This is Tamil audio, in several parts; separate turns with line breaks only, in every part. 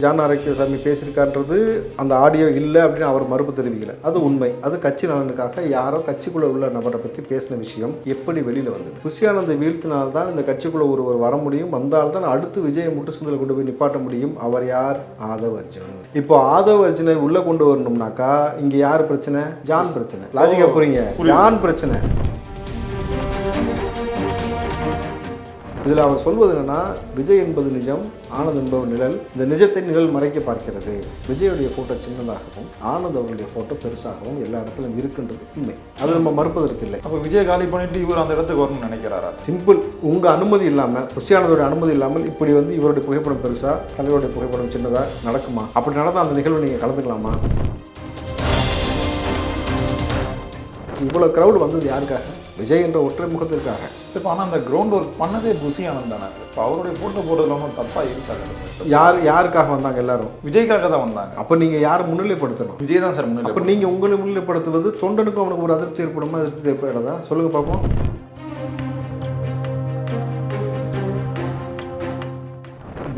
ஜான் ஆரோக்கியசாமி பேசியிருக்கான்றது அந்த ஆடியோ இல்லை அப்படின்னு அவர் மறுப்பு தெரிவிக்கல. அது உண்மை. அது கட்சி நலனுக்காக யாரோ கட்சிக்குள்ள உள்ள நபரை பற்றி பேசின விஷயம் எப்படி வெளியில் வந்தது? புஷி ஆனந்தை வீழ்த்தினால்தான் இந்த கட்சிக்குள்ள ஒருவர் வர முடியும். வந்தால்தான் அடுத்து விஜயை முட்டுச்சந்தில் கொண்டு போய் நிப்பாட்ட முடியும். அவர் யார்? ஆதவ் அர்ஜுன். இப்போ ஆதவ் அர்ஜுனை உள்ள கொண்டு வரணும்னாக்கா இங்க யார் பிரச்சனை? ஜான் பிரச்சனை. லாஜிக்கா புரியுங்க. ஜான் பிரச்சனை. இதில் அவர் சொல்வது என்னன்னா, விஜய் என்பது நிஜம், ஆனந்த் என்பவர் நிழல். இந்த நிஜத்தை நிழல் மறைக்க பார்க்கிறது. விஜயுடைய போட்டோ சின்னதாகவும் ஆனந்த் அவர்களுடைய போட்டோ பெருசாகவும் எல்லா இடத்துலையும் இருக்குன்றது உண்மை. அது நம்ம மறுப்பதற்கு இல்லை.
அப்போ விஜய் காலி பண்ணிட்டு இவர் அந்த இடத்துக்கு வரணும்னு நினைக்கிறாரா?
சிம்பிள். உங்கள் அனுமதி இல்லாமல், புஷி ஆனந்தோட அனுமதி இல்லாமல் இப்படி இவருடைய புகைப்படம் பெருசா, தலைவருடைய புகைப்படம் சின்னதா நடக்குமா? அப்படி நடந்தால் அந்த நிகழ்வு நீங்கள் கலந்துக்கலாமா? இவ்வளோ க்ரௌடு வந்தது யாருக்காக? விஜய் என்ற ஒற்றை முகத்திற்காக.
இப்போ ஆனால் அந்த கிரவுண்ட் ஒர்க் பண்ணதே புஷி ஆனந்த் தானே சார். இப்போ அவருடைய ஃபோட்டோ போடுறதுல ஒன்றும் தப்பாக இருக்காங்க.
யாருக்காக வந்தாங்க? எல்லாரும்
விஜய்க்காக தான் வந்தாங்க.
அப்போ நீங்கள் யாரை முன்னிலைப்படுத்தணும்?
விஜய் தான் சார் முன்னிலை.
அப்போ நீங்கள் உங்களை முன்னிலைப்படுத்துவது தொண்டனுக்கும் அவனுக்கு ஒரு அதிருப்தி ஏற்படுமா? அதிருப்தி ஏற்படாதா? சொல்லுங்கள் பார்ப்போம்.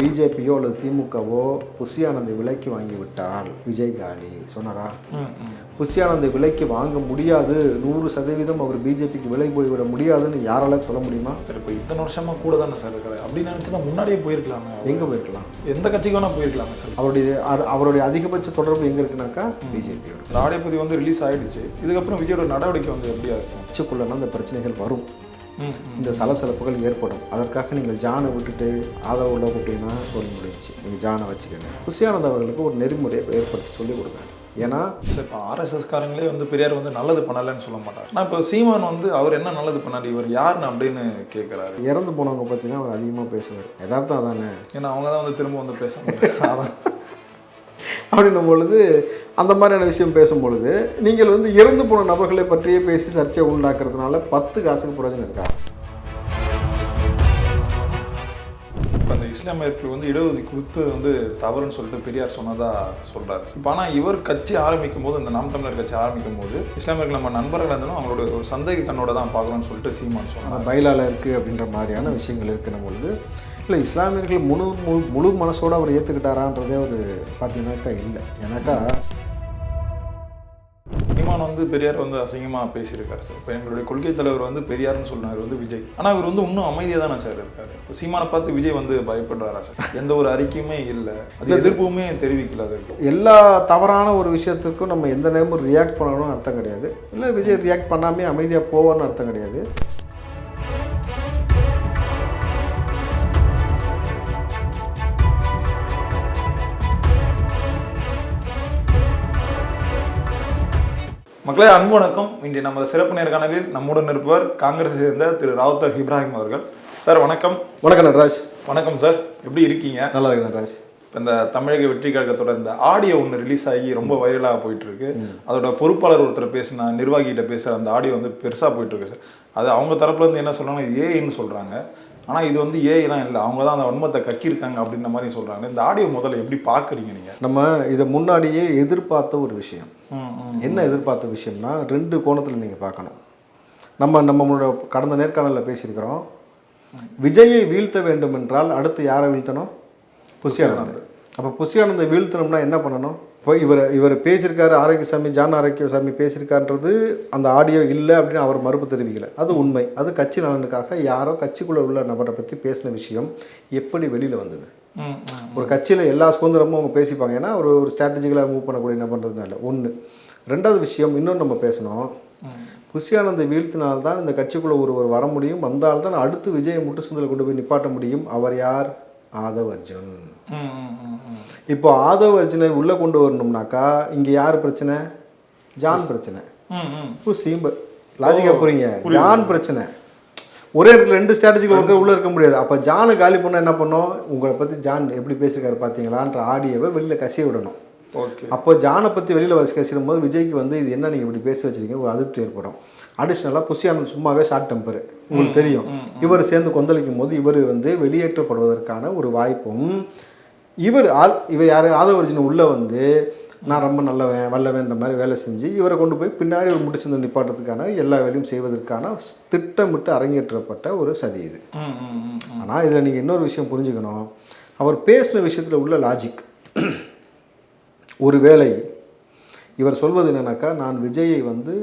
பிஜேபியோ அல்லது திமுகவோ புஷி ஆனந்தை விலைக்கு வாங்கி விட்டால் விஜய் காலி சொன்னாரா? புஷி ஆனந்தை விலைக்கு வாங்க முடியாது, 100% அவர் பிஜேபிக்கு விலை போய்விட முடியாதுன்னு யாரால சொல்ல முடியுமா?
சார் இப்போ இத்தனை வருஷமா கூட தானே சார் இருக்காரு. அப்படின்னு நினச்சி தான் முன்னாடியே போயிருக்கலாமே.
எங்கே போயிருக்கலாம்?
எந்த கட்சிக்கு வேணால் போயிருக்கலாமே சார்.
அவருடைய அதிகபட்ச தொடர்பு எங்கே இருக்குனாக்கா பிஜேபியோட.
இந்த ஆடியோ பதிவு வந்து ரிலீஸ் ஆகிடுச்சு. இதுக்கப்புறம் விஜயோட நடவடிக்கை வந்து எப்படியா இருக்கும்?
கட்சிக்குள்ளனா இந்த பிரச்சனைகள் வரும், இந்த சலசலப்புகள் ஏற்படும். அதற்காக நீங்கள் ஜானை விட்டுட்டு ஆதரவு உள்ள விட்டீங்கன்னா சொல்ல முடிச்சு. நீங்கள் ஜானை வச்சுக்கோங்க. புஷி ஆனந்த் அவர்களுக்கு ஒரு நெறிமுறையை ஏற்படுத்தி சொல்லிக் கொடுங்க. ஏன்னா
சார் இப்போ ஆர்எஸ்எஸ்காரங்களே வந்து பெரியார் வந்து நல்லது பண்ணலைன்னு சொல்ல மாட்டார். ஆனால் இப்போ சீமான் வந்து அவர் என்ன நல்லது பண்ணார், இவர் யாருன்னு அப்படின்னு கேட்குறாரு.
இறந்து போனவங்க பார்த்தீங்கன்னா அவர் அதிகமாக பேசுவார். எதார்த்தம் அதானே.
ஏன்னா அவங்க தான் வந்து திரும்ப வந்து பேச முடியாது. அதான்
அப்படின்னும் பொழுது அந்த மாதிரியான விஷயம் பேசும்பொழுது நீங்கள் வந்து இறந்து போன நபர்களை பற்றியே பேசி சர்ச்சை உண்டாக்குறதுனால 10 காசுக்கு பிரயோஜனம் இருக்கா?
இப்போ அந்த இஸ்லாமியர்களுக்கு வந்து இடஒதுக்கீடு கொடுத்தது வந்து தவறுன்னு சொல்லிட்டு பெரியார் சொன்னதா சொல்கிறாரு. இப்போ ஆனால் இவர் கட்சி ஆரம்பிக்கும் போது, இந்த நாம் தமிழர் கட்சி ஆரம்பிக்கும் போது இஸ்லாமியர்கள் நம்ம நண்பர்கள் இருந்தாலும் அவங்களோட ஒரு சந்தேக கண்ணோட தான் பார்க்கணும்னு சொல்லிட்டு சீமான் சொன்னார்.
பைலால இருக்குது அப்படின்ற மாதிரியான விஷயங்கள் இருக்கிற பொழுது இல்லை, இஸ்லாமியர்கள் முழு மனசோடு அவர் ஏற்றுக்கிட்டாரான்றதே ஒரு பார்த்தீங்கன்னாக்கா இல்லை. ஏன்னாக்கா
சீமான் வந்து பெரியார் வந்து அசிங்கமாக பேசியிருக்காரு சார். இப்போ எங்களுடைய கொள்கை தலைவர் வந்து பெரியார்னு சொன்னார் வந்து விஜய். ஆனால் இவர் வந்து இன்னும் அமைதியாக தானே சார் இருக்காரு. இப்போ சீமானை பார்த்து விஜய் வந்து பயப்படுறாரா சார்? எந்த ஒரு அறிக்கையுமே இல்லை, அது எதிர்ப்புமே தெரிவிக்கல. அதற்கு
எல்லா தவறான ஒரு விஷயத்துக்கும் நம்ம எந்த நேரமும் ரியாக்ட் பண்ணணும்னு அர்த்தம் கிடையாது. இல்லை விஜய் ரியாக்ட் பண்ணாமே அமைதியாக போவான்னு அர்த்தம் கிடையாது.
மக்களே அன்பு வணக்கம். இன்றைய நமது சிறப்பு நேர்காணலில் நம்முடன் இருப்பவர் காங்கிரஸை சேர்ந்த திரு ராவுத்தர் இப்ராஹிம் அவர்கள். சார் வணக்கம்.
வணக்கம் நடராஜ்.
வணக்கம் சார், எப்படி இருக்கீங்க?
நல்லா இருக்கு நடராஜ்.
இந்த தமிழக வெற்றி கழகத்தோட இந்த ஆடியோ ஒன்று ரிலீஸ் ஆகி ரொம்ப வைரலாக போயிட்டு இருக்கு. அதோட பொறுப்பாளர் ஒருத்தர் பேசினா, நிர்வாகிகிட்ட பேசுகிற அந்த ஆடியோ வந்து பெருசாக போயிட்டு இருக்கு சார். அது அவங்க தரப்புல இருந்து என்ன சொல்றாங்க, இது ஏஐன்னு சொல்றாங்க. ஆனால் இது வந்து ஏஐலாம் இல்லை, அவங்க தான் அந்த வன்மத்தை கக்கியிருக்காங்க அப்படின்ற மாதிரி சொல்றாங்க. இந்த ஆடியோ முதல்ல எப்படி பார்க்குறீங்க நீங்கள்?
நம்ம இதை முன்னாடியே எதிர்பார்த்த ஒரு விஷயம். என்ன எதிர்பார்த்த விஷயம்னா, 2 கோணத்தில் நீங்கள் பார்க்கணும். நம்மளோட கடந்த நேர்காணலில் பேசியிருக்கிறோம். விஜயை வீழ்த்த வேண்டும் என்றால் அடுத்து யாரை வீழ்த்தணும்? புஷி ஆனந்த். அப்போ புஷி ஆனந்தை வீழ்த்தணும்னா என்ன பண்ணணும்? இப்போ இவர் பேசியிருக்காரு, ஆரோக்கியசாமி, ஜான் ஆரோக்கியசாமி பேசியிருக்கான்றது அந்த ஆடியோ இல்லை அப்படின்னு அவர் மறுப்பு தெரிவிக்கல. அது உண்மை. அது கட்சி நலனுக்காக யாரோ கட்சிக்குள்ளே உள்ள நபரை பற்றி பேசின விஷயம் எப்படி வெளியில் வந்தது? ஒரு கட்சியில் எல்லா சுதந்திரமும் அவங்க பேசிப்பாங்க. ஏன்னா ஒரு ஸ்ட்ராட்டஜிக்கலாக மூவ் பண்ணக்கூடிய என்ன பண்ணுறதுனால ஒன்று. 2வது விஷயம் இன்னொன்று நம்ம பேசணும். புஷி ஆனந்தை வீழ்த்தினால்தான் இந்த கட்சிக்குள்ளே ஒருவர் வர முடியும். வந்தால்தான் அடுத்து விஜயை முட்டுச்சந்தில் கொண்டு போய் நிப்பாட்ட முடியும். அவர் யார்? ஆதவ் அர்ஜுன். இப்போ ஆதவ் அர்ஜுனை உள்ள கொண்டு வரணும்னாக்கா இங்க யாரு பிரச்சனை? ஜான் பிரச்சனை. லாஜிக்கா புரியுங்க. ஜான் பிரச்சனை. ஒரே இடத்துல 2 ஸ்ட்ராட்டஜிகள் உள்ள இருக்க முடியாது. அப்ப ஜானு காலி பண்ண என்ன பண்ணோம்? உங்களை பத்தி ஜான் எப்படி பேசுகிறாரு பாத்தீங்களான்ற ஆடியோவை வெளியில கசிய விடணும். அப்போ ஜானை பத்தி வெளியில கசிடும் போது விஜய்க்கு வந்து இது என்ன நீங்க இப்படி பேச வச்சிருக்கீங்க ஒரு அதிருப்தி ஏற்படும். அடிஷ்னலாக புஷி ஆனந்த் சும்மாவே ஷார்ட் டெம்பர், உங்களுக்கு தெரியும். இவர் சேர்ந்து கொந்தளிக்கும் போது இவர் வந்து வெளியேற்றப்படுவதற்கான ஒரு வாய்ப்பும், இவர் யார் ஆதவ் அர்ஜுன் உள்ள வந்து நான் ரொம்ப வல்லவேன்ற மாதிரி வேலை செஞ்சு இவரை கொண்டு போய் பின்னாடி ஒரு முட்டுச்சந்தை நிப்பாட்டுறதுக்கான எல்லா வேலையும் செய்வதற்கான திட்டமிட்டு அரங்கேற்றப்பட்ட ஒரு சதி இது. ஆனால் இதில் நீங்கள் இன்னொரு விஷயம் புரிஞ்சுக்கணும். அவர் பேசின விஷயத்தில் உள்ள லாஜிக் ஒருவேளை இவர் சொல்வது என்னன்னாக்கா, நான் விஜயை வந்து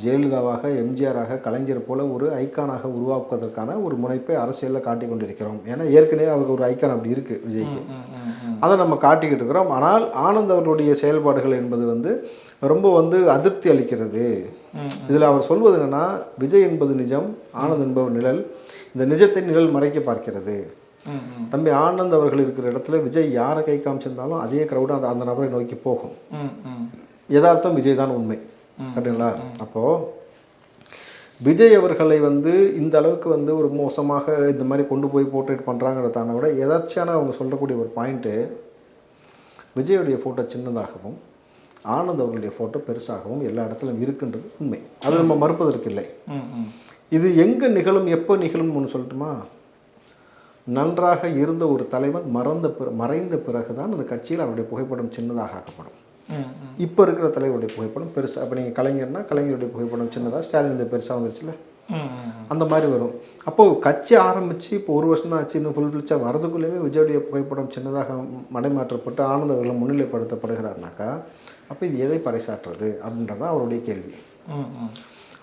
ஜெயலலிதாவாக, எம்ஜிஆராக, கலைஞர் போல ஒரு ஐக்கானாக உருவாக்குவதற்கான ஒரு முனைப்பை அரசியலில் காட்டிக் கொண்டிருக்கிறோம். ஏன்னா ஏற்கனவே அவருக்கு ஒரு ஐக்கான் அப்படி இருக்குது விஜய்க்கு, அதை நம்ம காட்டிக்கிட்டு இருக்கிறோம். ஆனால் ஆனந்த் அவர்களுடைய செயல்பாடுகள் என்பது வந்து ரொம்ப வந்து அதிருப்தி அளிக்கிறது. இதில் அவர் சொல்வது என்னன்னா, விஜய் என்பது நிஜம், ஆனந்த் என்பவர் நிழல், இந்த நிஜத்தை நிழல் மறைக்க பார்க்கிறது. தம்பி ஆனந்த் அவர்கள் இருக்கிற இடத்துல விஜய் யாரை கை காமிச்சிருந்தாலும் அதே க்ரௌடு அந்த நபரை நோக்கி போகும். யதார்த்தம் விஜய் தான் உண்மை. கரெக்டுங்களா? அப்போ விஜய் அவர்களை வந்து இந்த அளவுக்கு வந்து ஒரு மோசமாக இந்த மாதிரி கொண்டு போய் போர்ட்ரேட் பண்ணுறாங்கிறதான விட எதாச்சியான அவங்க சொல்லக்கூடிய ஒரு பாயிண்ட்டு, விஜயுடைய ஃபோட்டோ சின்னதாகவும் ஆனந்த் அவர்களுடைய ஃபோட்டோ பெருசாகவும் எல்லா இடத்துலையும் இருக்குன்றது உண்மை. அது நம்ம மறுப்பதற்கு இல்லை. இது எங்கே நிகழும், எப்போ நிகழும் ஒன்று சொல்லட்டுமா? நன்றாக இருந்த ஒரு தலைவன் மறைந்த பிறகுதான் அந்த கட்சியில் அவருடைய புகைப்படம் சின்னதாக ஆக்கப்படும். இப்போ இருக்கிற தலைவருடைய புகைப்படம் பெருசாக, அப்போ நீங்கள் கலைஞர்னா கலைஞருடைய புகைப்படம் சின்னதாக, ஸ்டாலின் பெருசாக வந்துருச்சுல, அந்த மாதிரி வரும். அப்போது கட்சி ஆரம்பித்து இப்போ ஒரு வருஷம் தான் ஆச்சு, இன்னும் ஃபுல் ஃபில்ச்சாக வரதுக்குள்ளேயே விஜயுடைய புகைப்படம் சின்னதாக மடைமாற்றப்பட்டு ஆனந்த் அவர்களை முன்னிலைப்படுத்தப்படுகிறார்னாக்கா, அப்போ இது எதை பறைசாற்றுறது அப்படின்றதான் அவருடைய கேள்வி.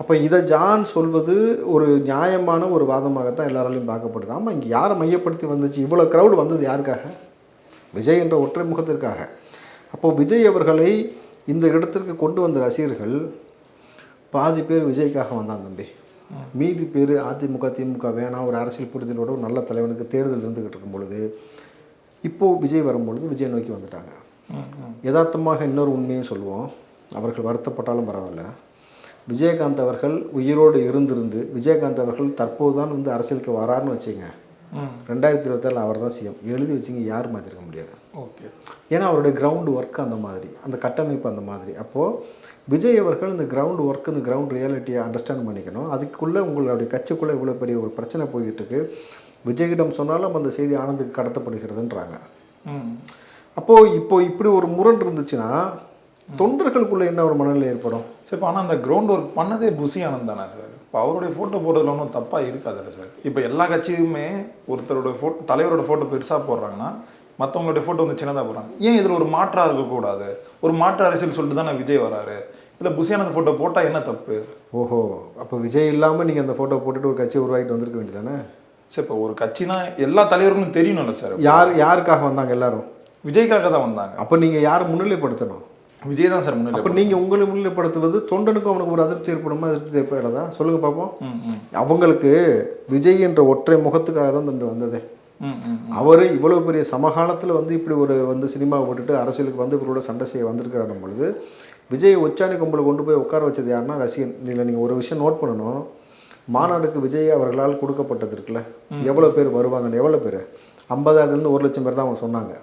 அப்போ இதை ஜான் சொல்வது ஒரு நியாயமான ஒரு வாதமாகத்தான் எல்லாராலையும் பார்க்கப்படுது. ஆமாம், இங்கே யாரை மையப்படுத்தி வந்துச்சு? இவ்வளோ க்ரௌடு வந்தது யாருக்காக? விஜய் என்ற ஒற்றை முகத்திற்காக. அப்போது விஜய் அவர்களை இந்த இடத்திற்கு கொண்டு வந்த ரசிகர்கள் பாதி பேர் விஜய்க்காக வந்தான் தம்பி, மீதி பேர் அதிமுக திமுக வேணாம், ஒரு அரசியல் புரிதலோட ஒரு நல்ல தலைவனுக்கு தேர்தல் இருந்துக்கிட்டு இருக்கும் பொழுது இப்போது விஜய் வரும்பொழுது விஜய் நோக்கி வந்துட்டாங்க. யதார்த்தமாக இன்னொரு உண்மையும் சொல்லுவோம், அவர்கள் வருத்தப்பட்டாலும் பரவாயில்ல, விஜயகாந்த் அவர்கள் உயிரோடு இருந்திருந்து விஜயகாந்த் அவர்கள் தற்போது தான் வந்து அரசியலுக்கு வராருன்னு வச்சுங்க, 2027 அவர் தான் சிஎம் எழுதி வச்சுங்க, யாரும் மாற்றிருக்க முடியாது.
ஓகே.
ஏன்னா அவருடைய கிரவுண்ட் ஒர்க் அந்த மாதிரி, அந்த கட்டமைப்பு அந்த மாதிரி. அப்போது விஜய் அவர்கள் இந்த கிரவுண்ட் ஒர்க், இந்த கிரவுண்ட் ரியாலிட்டியை அண்டர்ஸ்டாண்ட் பண்ணிக்கணும். அதுக்குள்ளே உங்களுடைய கட்சிக்குள்ளே இவ்வளோ பெரிய ஒரு பிரச்சனை போய்கிட்டு இருக்கு, விஜயிடம் சொன்னாலும் அந்த செய்தி ஆனந்துக்கு கடத்தப்படுகிறதுன்றாங்க. அப்போது இப்படி ஒரு முரண் இருந்துச்சுன்னா தொண்டர்களுக்குள்ளே என்ன ஒரு மனநிலை ஏற்படும்?
சார் இப்போ ஆனால் அந்த கிரவுண்ட் ஒர்க் பண்ணதே புசி ஆனந்த் தானே சார். இப்போ அவருடைய ஃபோட்டோ போடுறதுல ஒன்றும் தப்பாக இருக்காதுல்ல சார். இப்போ எல்லா கட்சியுமே ஒருத்தரோட ஃபோட்டோ, தலைவரோட ஃபோட்டோ பெருசாக போடுறாங்கன்னா மற்றவங்களுடைய ஃபோட்டோ வந்து சின்னதாக போடுறாங்க. ஏன் இதில் ஒரு மாற்றாக இருக்கக்கூடாது? ஒரு மாற்று அரசியல் சொல்லிட்டு தானே விஜய் வராரு. இதில் புசி ஆனந்த் ஃபோட்டோ போட்டால் என்ன தப்பு?
ஓஹோ, அப்போ விஜய் இல்லாமல் நீங்கள் அந்த ஃபோட்டோ போட்டுட்டு ஒரு கட்சியை உருவாக்கிட்டு வந்திருக்க வேண்டியதானே
சார்? இப்போ ஒரு கட்சினா எல்லா தலைவர்களும் தெரியணும்ல சார்.
யாருக்காக வந்தாங்க? எல்லாரும்
விஜய்க்காக தான் வந்தாங்க.
அப்போ நீங்கள் யாரை முன்னிலைப்படுத்தணும்?
விஜய் தான் சார் முன்னிலை.
அப்போ நீங்கள் உங்களை முன்னிலைப்படுத்துவது தொண்டனுக்கும் அவனுக்கு ஒரு அதிருப்தி ஏற்படுமா? அதிருப்தி ஏற்படாதா? சொல்லுங்க பார்ப்போம். அவங்களுக்கு விஜய் என்ற ஒற்றை முகத்துக்காக தான் தம்பி வந்ததே. அவர் இவ்வளவு பெரிய சமகாலத்தில் வந்து இப்படி ஒரு வந்து சினிமாவை விட்டுட்டு அரசியலுக்கு வந்து இவரோட சண்டை செய்ய வந்திருக்கிற பொழுது விஜய் உச்சாணி கொம்பளை கொண்டு போய் உட்கார வச்சது யாருன்னா ரசிகன். இல்லை, நீங்கள் ஒரு விஷயம் நோட் பண்ணணும், மாநாடுக்கு விஜய் அவர்களால் கொடுக்கப்பட்டது இருக்குல்ல, எவ்வளோ பேர் வருவாங்கன்னு, எவ்வளோ பேர்? 50,000 1 லட்சம் பேர் தான் அவங்க சொன்னாங்க.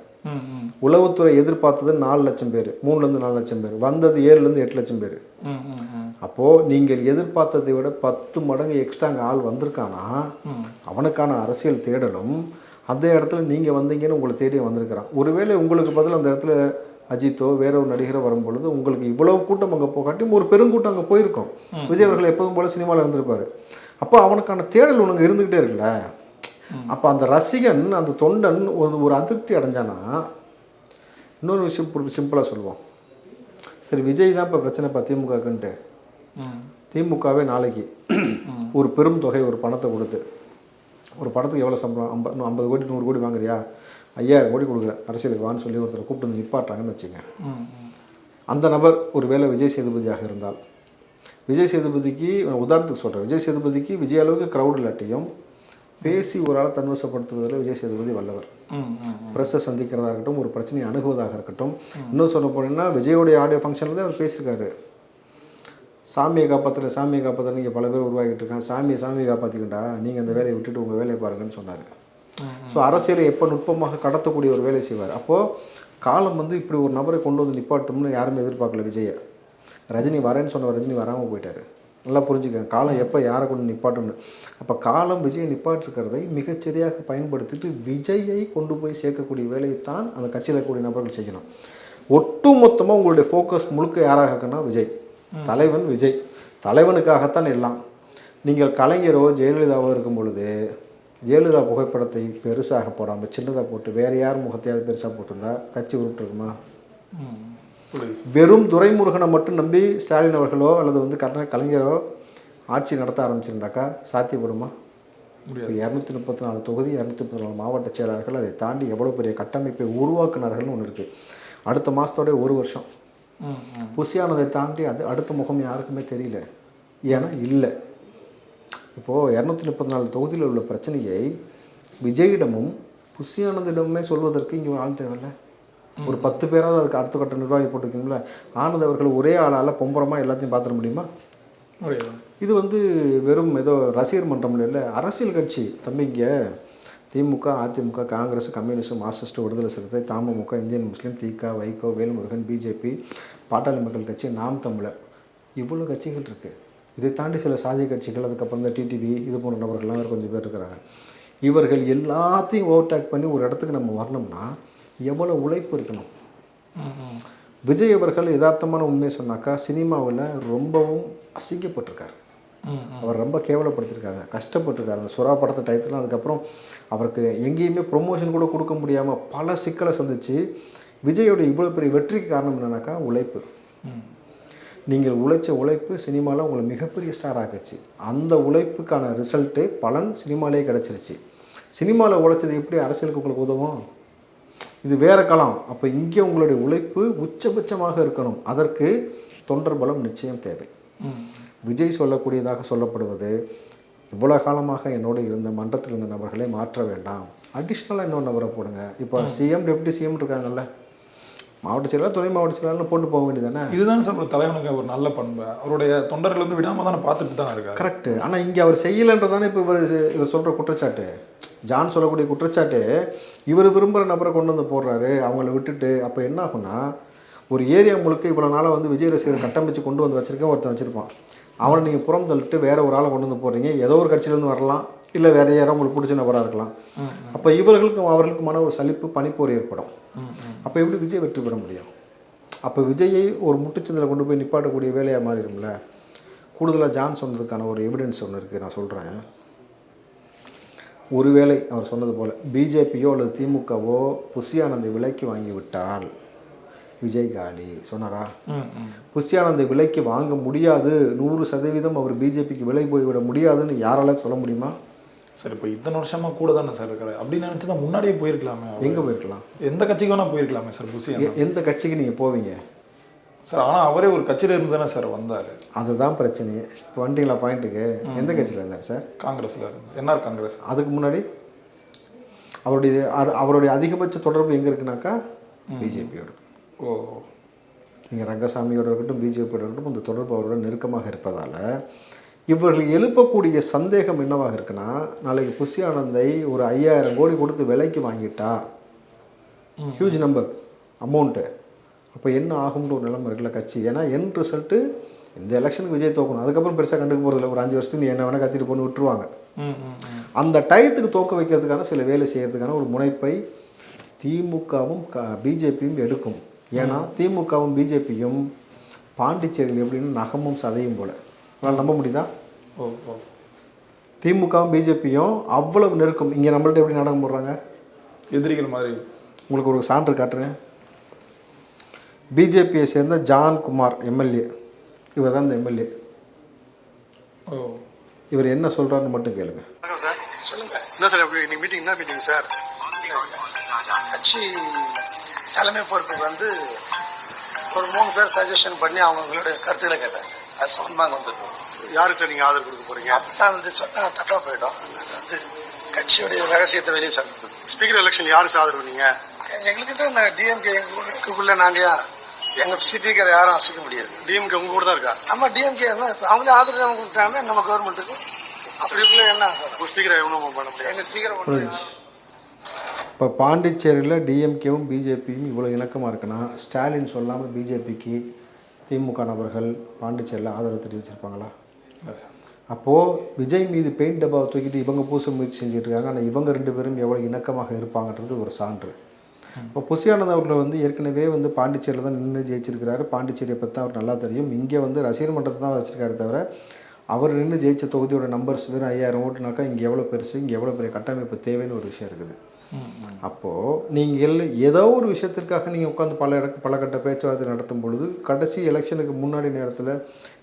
உளவுத்துறை எதிர்பார்த்தது 4 லட்சம் பேர், 3 4 லட்சம் பேர், வந்தது 7 8 லட்சம் பேர். அப்போ நீங்கள் எதிர்பார்த்ததை விட 10 மடங்கு எக்ஸ்ட்ரா அங்கே ஆள் வந்திருக்கானா, அவனுக்கான அரசியல் தேடலும் அந்த இடத்துல நீங்க வந்தீங்கன்னு உங்களை தேடி வந்திருக்கிறான். ஒருவேளை உங்களுக்கு பதில் அந்த இடத்துல அஜித்தோ வேற ஒரு நடிகரோ வரும்பொழுது உங்களுக்கு இவ்வளவு கூட்டம் அங்கே போகாட்டி ஒரு பெருங்கூட்டம் அங்கே போயிருக்கும். விஜய் அவர்கள் எப்போதும் போல சினிமாவில் இருந்திருப்பாரு. அப்போ அவனுக்கான தேடல் உனக்கு இருந்துகிட்டே இருக்குல்ல. அப்போ அந்த ரசிகன், அந்த தொண்டன் ஒரு அதிருப்தி அடைஞ்சானா, இன்னொரு விஷயம் சிம்பிளாக சொல்லுவோம், சரி விஜய் தான் இப்போ பிரச்சனைப்பா திமுகன்ட்டு, திமுகவே நாளைக்கு ஒரு பெரும் தொகை ஒரு பணத்தை கொடுத்து, ஒரு படத்துக்கு எவ்வளோ சம்பளம், 50 கோடி 100 கோடி வாங்குறியா, 5000 கோடி கொடுக்குறேன் அரசியலுக்கு வான்னு சொல்லி ஒருத்தரை கூப்பிட்டு வந்து நிப்பாட்டாங்கன்னு வச்சுங்க. அந்த நபர் ஒரு வேளை விஜய் சேதுபதியாக இருந்தால், விஜய் சேதுபதிக்கு உதாரணத்துக்கு சொல்கிறேன், விஜய் சேதுபதிக்கு விஜய் அளவுக்கு க்ரௌட் இல்லாட்டியும் பேசி ஒரு ஆளை தன்வசப்படுத்துவதில் விஜய் சேதுபதி வல்லவர். ப்ரெஸ்ஸை சந்திக்கிறதா இருக்கட்டும், ஒரு பிரச்சனையை அணுகுவதாக இருக்கட்டும். இன்னும் சொல்ல போனீங்கன்னா விஜயோடைய ஆடியோ ஃபங்க்ஷனில் தான் அவர் பேசியிருக்காரு, சாமியை காப்பாற்றுற நீங்கள் பல பேர் உருவாக்கிட்டு இருக்காங்க, சாமியை காப்பாற்றிக்கிட்டா நீங்கள் அந்த வேலையை விட்டுட்டு உங்கள் வேலையை பாருங்கன்னு சொன்னார். ஸோ அரசியலை எப்போ நுட்பமாக கடத்தக்கூடிய ஒரு வேலை செய்வார். அப்போது காலம் வந்து இப்படி ஒரு நபரை கொண்டு வந்து நிப்பாட்டோம்னு யாருமே எதிர்பார்க்கல விஜயை. ரஜினி வரேன்னு சொன்னவர் ரஜினி வராமல் போயிட்டார். நல்லா புரிஞ்சுக்கங்க, காலம் எப்போ யாரை கொண்டு நிப்பாட்டணும்னு. அப்போ காலம் விஜயை நிப்பாட்டிருக்கிறதை மிகச்சரியாக பயன்படுத்திட்டு விஜயை கொண்டு போய் சேர்க்கக்கூடிய வேலையைத்தான் அந்த கட்சியில் இருக்கக்கூடிய நபர்கள் செய்யணும். ஒட்டு மொத்தமாக உங்களுடைய ஃபோக்கஸ் முழுக்க யாராக இருக்குன்னா விஜய், தலைவன் விஜய், தலைவனுக்காகத்தான் எல்லாம். நீங்கள் கலைஞரோ ஜெயலலிதாவோ இருக்கும் பொழுது ஜெயலலிதா புகைப்படத்தை பெருசாக போடாமல் சின்னதாக போட்டு வேறு யார் முகத்தையாவது பெருசாக போட்டிருந்தா கட்சி உருப்பிட்டுருக்குமா? வெறும் துரைமுருகனை மட்டும் நம்பி ஸ்டாலின் அவர்களோ அல்லது வந்து கலைஞரோ ஆட்சி நடத்த ஆரம்பிச்சிருந்தாக்கா சாத்தியப்படுமா? இப்போ 234 தொகுதி, 234 மாவட்ட செயலாளர்கள், அதை தாண்டி எவ்வளோ பெரிய கட்டமைப்பை உருவாக்குனார்கள்னு ஒன்று இருக்குது. அடுத்த மாதத்தோட 1 வருஷம் புசியானதை தாண்டி அடுத்த முகம் யாருக்குமே தெரியல. ஏன்னா இல்லை. இப்போது 234 தொகுதியில் உள்ள பிரச்சனையை விஜயிடமும் புசியானதிடமே சொல்வதற்கு இங்கே ஆள் தேவையில்லை. ஒரு 10 பேராவது அதுக்கு அடுத்த கட்ட நிர்வாகி போட்டுருக்கீங்களா? ஆனந்த் அவர்கள் ஒரே ஆளால் பொம்பரமாக எல்லாத்தையும் பார்த்துட முடியுமா? இது வந்து வெறும் ஏதோ ரசிகர் மன்றம் இல்லை, அரசியல் கட்சி தம்பிங்க. திமுக, அதிமுக, காங்கிரஸ், கம்யூனிஸ்ட், மார்க்சிஸ்ட், விடுதலை சிறுத்தை, தமுக, Indian Muslim, DK, Vaiko, Velmurugan, BJP, Pattali Makkal Katchi, நாம் தமிழர், இவ்வளோ கட்சிகள் இருக்குது. இதை தாண்டி சில சாதிய கட்சிகள், அதுக்கப்புறம் இந்த டிடிவி, இது போன்ற நபர்கள்லாம் கொஞ்சம் பேர் இருக்கிறாங்க. இவர்கள் எல்லாத்தையும் ஓவர்டேக் பண்ணி ஒரு இடத்துக்கு நம்ம வரணும்னா எவ்வளோ உழைப்பு இருக்கணும். விஜய் அவர்கள் யதார்த்தமான உண்மையை சொன்னாக்கா சினிமாவில் ரொம்பவும் அசிங்கப்பட்டிருக்கார். அவர் ரொம்ப கேவலப்படுத்தியிருக்காங்க, கஷ்டப்பட்டிருக்காரு. அந்த சுறா படத்தை டயத்துலாம் அதுக்கப்புறம் அவருக்கு எங்கேயுமே ப்ரொமோஷன் கூட கொடுக்க முடியாமல் பல சிக்கலை சந்திச்சு விஜயோட இவ்வளோ பெரிய வெற்றிக்கு காரணம் என்னன்னாக்கா உழைப்பு. நீங்கள் உழைச்ச உழைப்பு சினிமாவில் உங்களை மிகப்பெரிய ஸ்டார் ஆகிடுச்சு. அந்த உழைப்புக்கான ரிசல்ட்டு பலன் சினிமாலே கிடச்சிருச்சு. சினிமாவில் உழைச்சது எப்படி அரசியலுக்கு உங்களுக்கு உதவும்? இது வேறு களம். அப்போ இங்கே உங்களுடைய உழைப்பு உச்சபட்சமாக இருக்கணும். அதற்கு தொண்டர் பலம் நிச்சயம் தேவை. விஜய் சொல்லக்கூடியதாக சொல்லப்படுவது, இவ்வளோ காலமாக என்னோடு இருந்த மன்றத்தில் இருந்த நபர்களை மாற்ற வேண்டாம், அடிஷ்னலாக இன்னொரு நபரை போடுங்க. இப்போ சிஎம், டெப்டி சிஎம் இருக்காங்கல்ல, மாவட்ட செயலாளர், துணை மாவட்ட செயலாளர்னு போட்டு போக வேண்டியதானே?
இதுதான் சார் ஒரு தலைவனுக்கு ஒரு நல்ல பண்பு. அவருடைய தொண்டர்கள் வந்து விடாமல் தானே பார்த்துட்டு தான் இருக்காரு.
கரெக்டு. ஆனால் இங்கே அவர் செய்யலைன்றதானே இப்போ இவர் சொல்கிற குற்றச்சாட்டு, ஜான் சொல்லக்கூடிய குற்றச்சாட்டு. இவர் விரும்புகிற நபரை கொண்டு வந்து போடுறாரு, அவங்கள விட்டுட்டு. அப்போ என்ன ஆகும்னா, ஒரு ஏரியா முழுக்க இவ்வளோ நாளாக வந்து விஜய் ரசிகர் கட்டமைச்சு கொண்டு வந்து வச்சுருக்கேன், ஒருத்தன் வச்சுருப்பான். அவனை நீங்கள் புறம் தள்ளிட்டு வேற ஒரு ஆளை கொண்டு வந்து போடுறீங்க. ஏதோ ஒரு கட்சியிலேருந்து வரலாம், இல்லை வேற யாரும் உங்களுக்கு பிடிச்ச நபராக இருக்கலாம். அப்போ இவர்களுக்கும் அவர்களுக்குமான ஒரு சலிப்பு, பனிப்போர் ஏற்படும். அப்போ எப்படி விஜய் வெற்றி பெற முடியும்? அப்போ விஜயை ஒரு முட்டுச்சந்தில் கொண்டு போய் நிப்பாட்டக்கூடிய வேலையாக மாறிடும்ல. கூடுதலாக ஜான் சொன்னதுக்கான ஒரு எவிடன்ஸ் ஒன்று இருக்குது, நான் சொல்கிறேன். ஒருவேளை அவர் சொன்னது போல் பிஜேபியோ அல்லது திமுகவோ புசியானந்தை விலைக்கு வாங்கி விட்டால் விஜய் காலி சொன்னாரா? புசியானந்தை விலைக்கு வாங்க முடியாது, 100% அவர் பிஜேபிக்கு விலை போய்விட முடியாதுன்னு யாரால சொல்ல முடியுமா?
சார் இப்போ இத்தனை வருஷமா கூட தானே சார் இருக்காரு. அப்படின்னு நினச்சி தான் முன்னாடியே போயிருக்கலாமே.
எங்கே போயிருக்கலாம்?
எந்த கட்சிக்கு வேணால் போயிருக்கலாமே சார். புசியானந்த்
எந்த கட்சிக்கு நீங்கள் போவீங்க
சார்? ஆனால் அவரே ஒரு கட்சியில் இருந்து தானே சார் வந்தார்.
அதுதான் பிரச்சனையே. இப்போ வந்துட்டீங்களா பாயிண்ட்டுக்கு? எந்த கட்சியில் இருந்தார் சார்?
காங்கிரஸில் இருந்தார். என்ஆர் காங்கிரஸ்.
அதுக்கு முன்னாடி அவருடைய அதிகபட்ச தொடர்பு எங்கே இருக்குனாக்கா பிஜேபியோட.
ஓ,
நீங்கள் ரங்கசாமியோட இருக்கட்டும், பிஜேபியோட இருக்கட்டும், இந்த தொடர்பு அவரோட நெருக்கமாக இருப்பதால் இவர்கள் எழுப்பக்கூடிய சந்தேகம் என்னவாக இருக்குன்னா, நாளைக்கு புசியானந்தை ஒரு 5000 கோடி கொடுத்து விலைக்கு வாங்கிட்டா, ஹியூஜ் நம்பர் அமௌண்ட்டு, அப்போ என்ன ஆகும்ன்ற ஒரு நிலைமை இருக்குல்ல கட்சி. ஏன்னா என் ரிசல்ட்டு இந்த எலெக்ஷனுக்கு விஜய் தோக்கணும், அதுக்கப்புறம் பெருசாக கண்டுக்க போகிறதில்ல. ஒரு 5 வருஷத்துக்கு நீ என்ன வேணால் கத்திட்டு போன்னு விட்டுருவாங்க. அந்த டயத்துக்கு தோக்க வைக்கிறதுக்கான சில வேலை செய்யறதுக்கான ஒரு முனைப்பை திமுகவும் பிஜேபியும் எடுக்கும். ஏன்னா திமுகவும் பிஜேபியும் பாண்டிச்சேரியில் எப்படின்னு நகமும் சதையும் போல. அதனால் நம்ப முடியுதா? திமுகவும் பிஜேபியும் அவ்வளவு நெருக்கம். இங்கே நம்மள்ட்ட எப்படி நாடகம் போடுறாங்க, எதிரிகள் மாதிரி. உங்களுக்கு ஒரு சான்று காட்டுறேன். பிஜேபியை சேர்ந்த ஜான் குமார் எம்எல்ஏ, இவர் தான் இந்த எம்எல்ஏ. இவர் என்ன சொல்றாருன்னு மட்டும் கேளுங்க.
சொல்லுங்க. என்ன சார் இன்னைக்கு மீட்டிங்? என்ன மீட்டிங் சார்? கட்சி தலைமை பொறுப்புக்கு வந்து ஒரு 3 பேர் சஜஷன் பண்ணி அவங்களுடைய கருத்துக்களை கேட்டாங்க. அது சம்பந்தமாக வந்துருக்கோம். யாருக்கு சார் நீங்கள் ஆதரவு கொடுக்க போறீங்க? அப்பதான் வந்து சொன்னா தப்பா போயிடும். அது வந்து கட்சியுடைய ரகசியத்தை வெளியே சொல்றது. ஸ்பீக்கர் எலெக்ஷன் யாருக்கு ஆதரவு? நீங்க எங்ககிட்ட டிஎம்கே எங்களுக்குள்ள நாங்க எங்க ஸ்பீக்கரை யாரும் அசைக்க முடியாது. டிஎம்கே உங்க கூட தான் இருக்கா? நம்ம டிஎம்கே அவங்களே ஆதரவு கொடுத்தாங்க நம்ம கவர்மெண்ட்டுக்கு. அப்படிக்குள்ள என்ன ஸ்பீக்கரை ஒன்றும் பண்ண முடியாது. எங்க ஸ்பீக்கரை
இப்போ பாண்டிச்சேரியில் டிஎம்கேவும் பிஜேபியும் இவ்வளோ இணக்கமாக இருக்குன்னா, ஸ்டாலின் சொல்லாமல் பிஜேபிக்கு திமுக நபர்கள் பாண்டிச்சேரியில் ஆதரவு தெரிவிச்சிருப்பாங்களா? அப்போது விஜய் மீது பெயிண்ட் டப்பாவை தூக்கிட்டு இவங்க பூச முயற்சி செஞ்சுட்டு இருக்காங்க. ஆனால் இவங்க 2 பேரும் எவ்வளோ இணக்கமாக இருப்பாங்கன்றது ஒரு சான்று. இப்போ புசியானந்த் அவர்கள் வந்து ஏற்கனவே வந்து பாண்டிச்சேரியில் தான் நின்று ஜெயிச்சிருக்கிறாரு. பாண்டிச்சேரியை பற்றி அவர் நல்லா தெரியும். இங்கே வந்து ரசிகர் மன்றத்தை தான் வச்சுருக்காரு தவிர, அவர் நின்று ஜெயிச்ச தொகுதியோட நம்பர்ஸ் வெறும் 5000 ஓட்டுனாக்கா இங்கே எவ்வளோ பெருசு, இங்கே எவ்வளோ பெரிய கட்டமைப்பு தேவைன்னு ஒரு விஷயம் இருக்குது. அப்போது நீங்கள் ஏதோ ஒரு விஷயத்திற்காக நீங்கள் உட்காந்து பல கட்ட பேச்சுவார்த்தை நடத்தும் பொழுது கடைசி எலெக்ஷனுக்கு முன்னாடி நேரத்தில்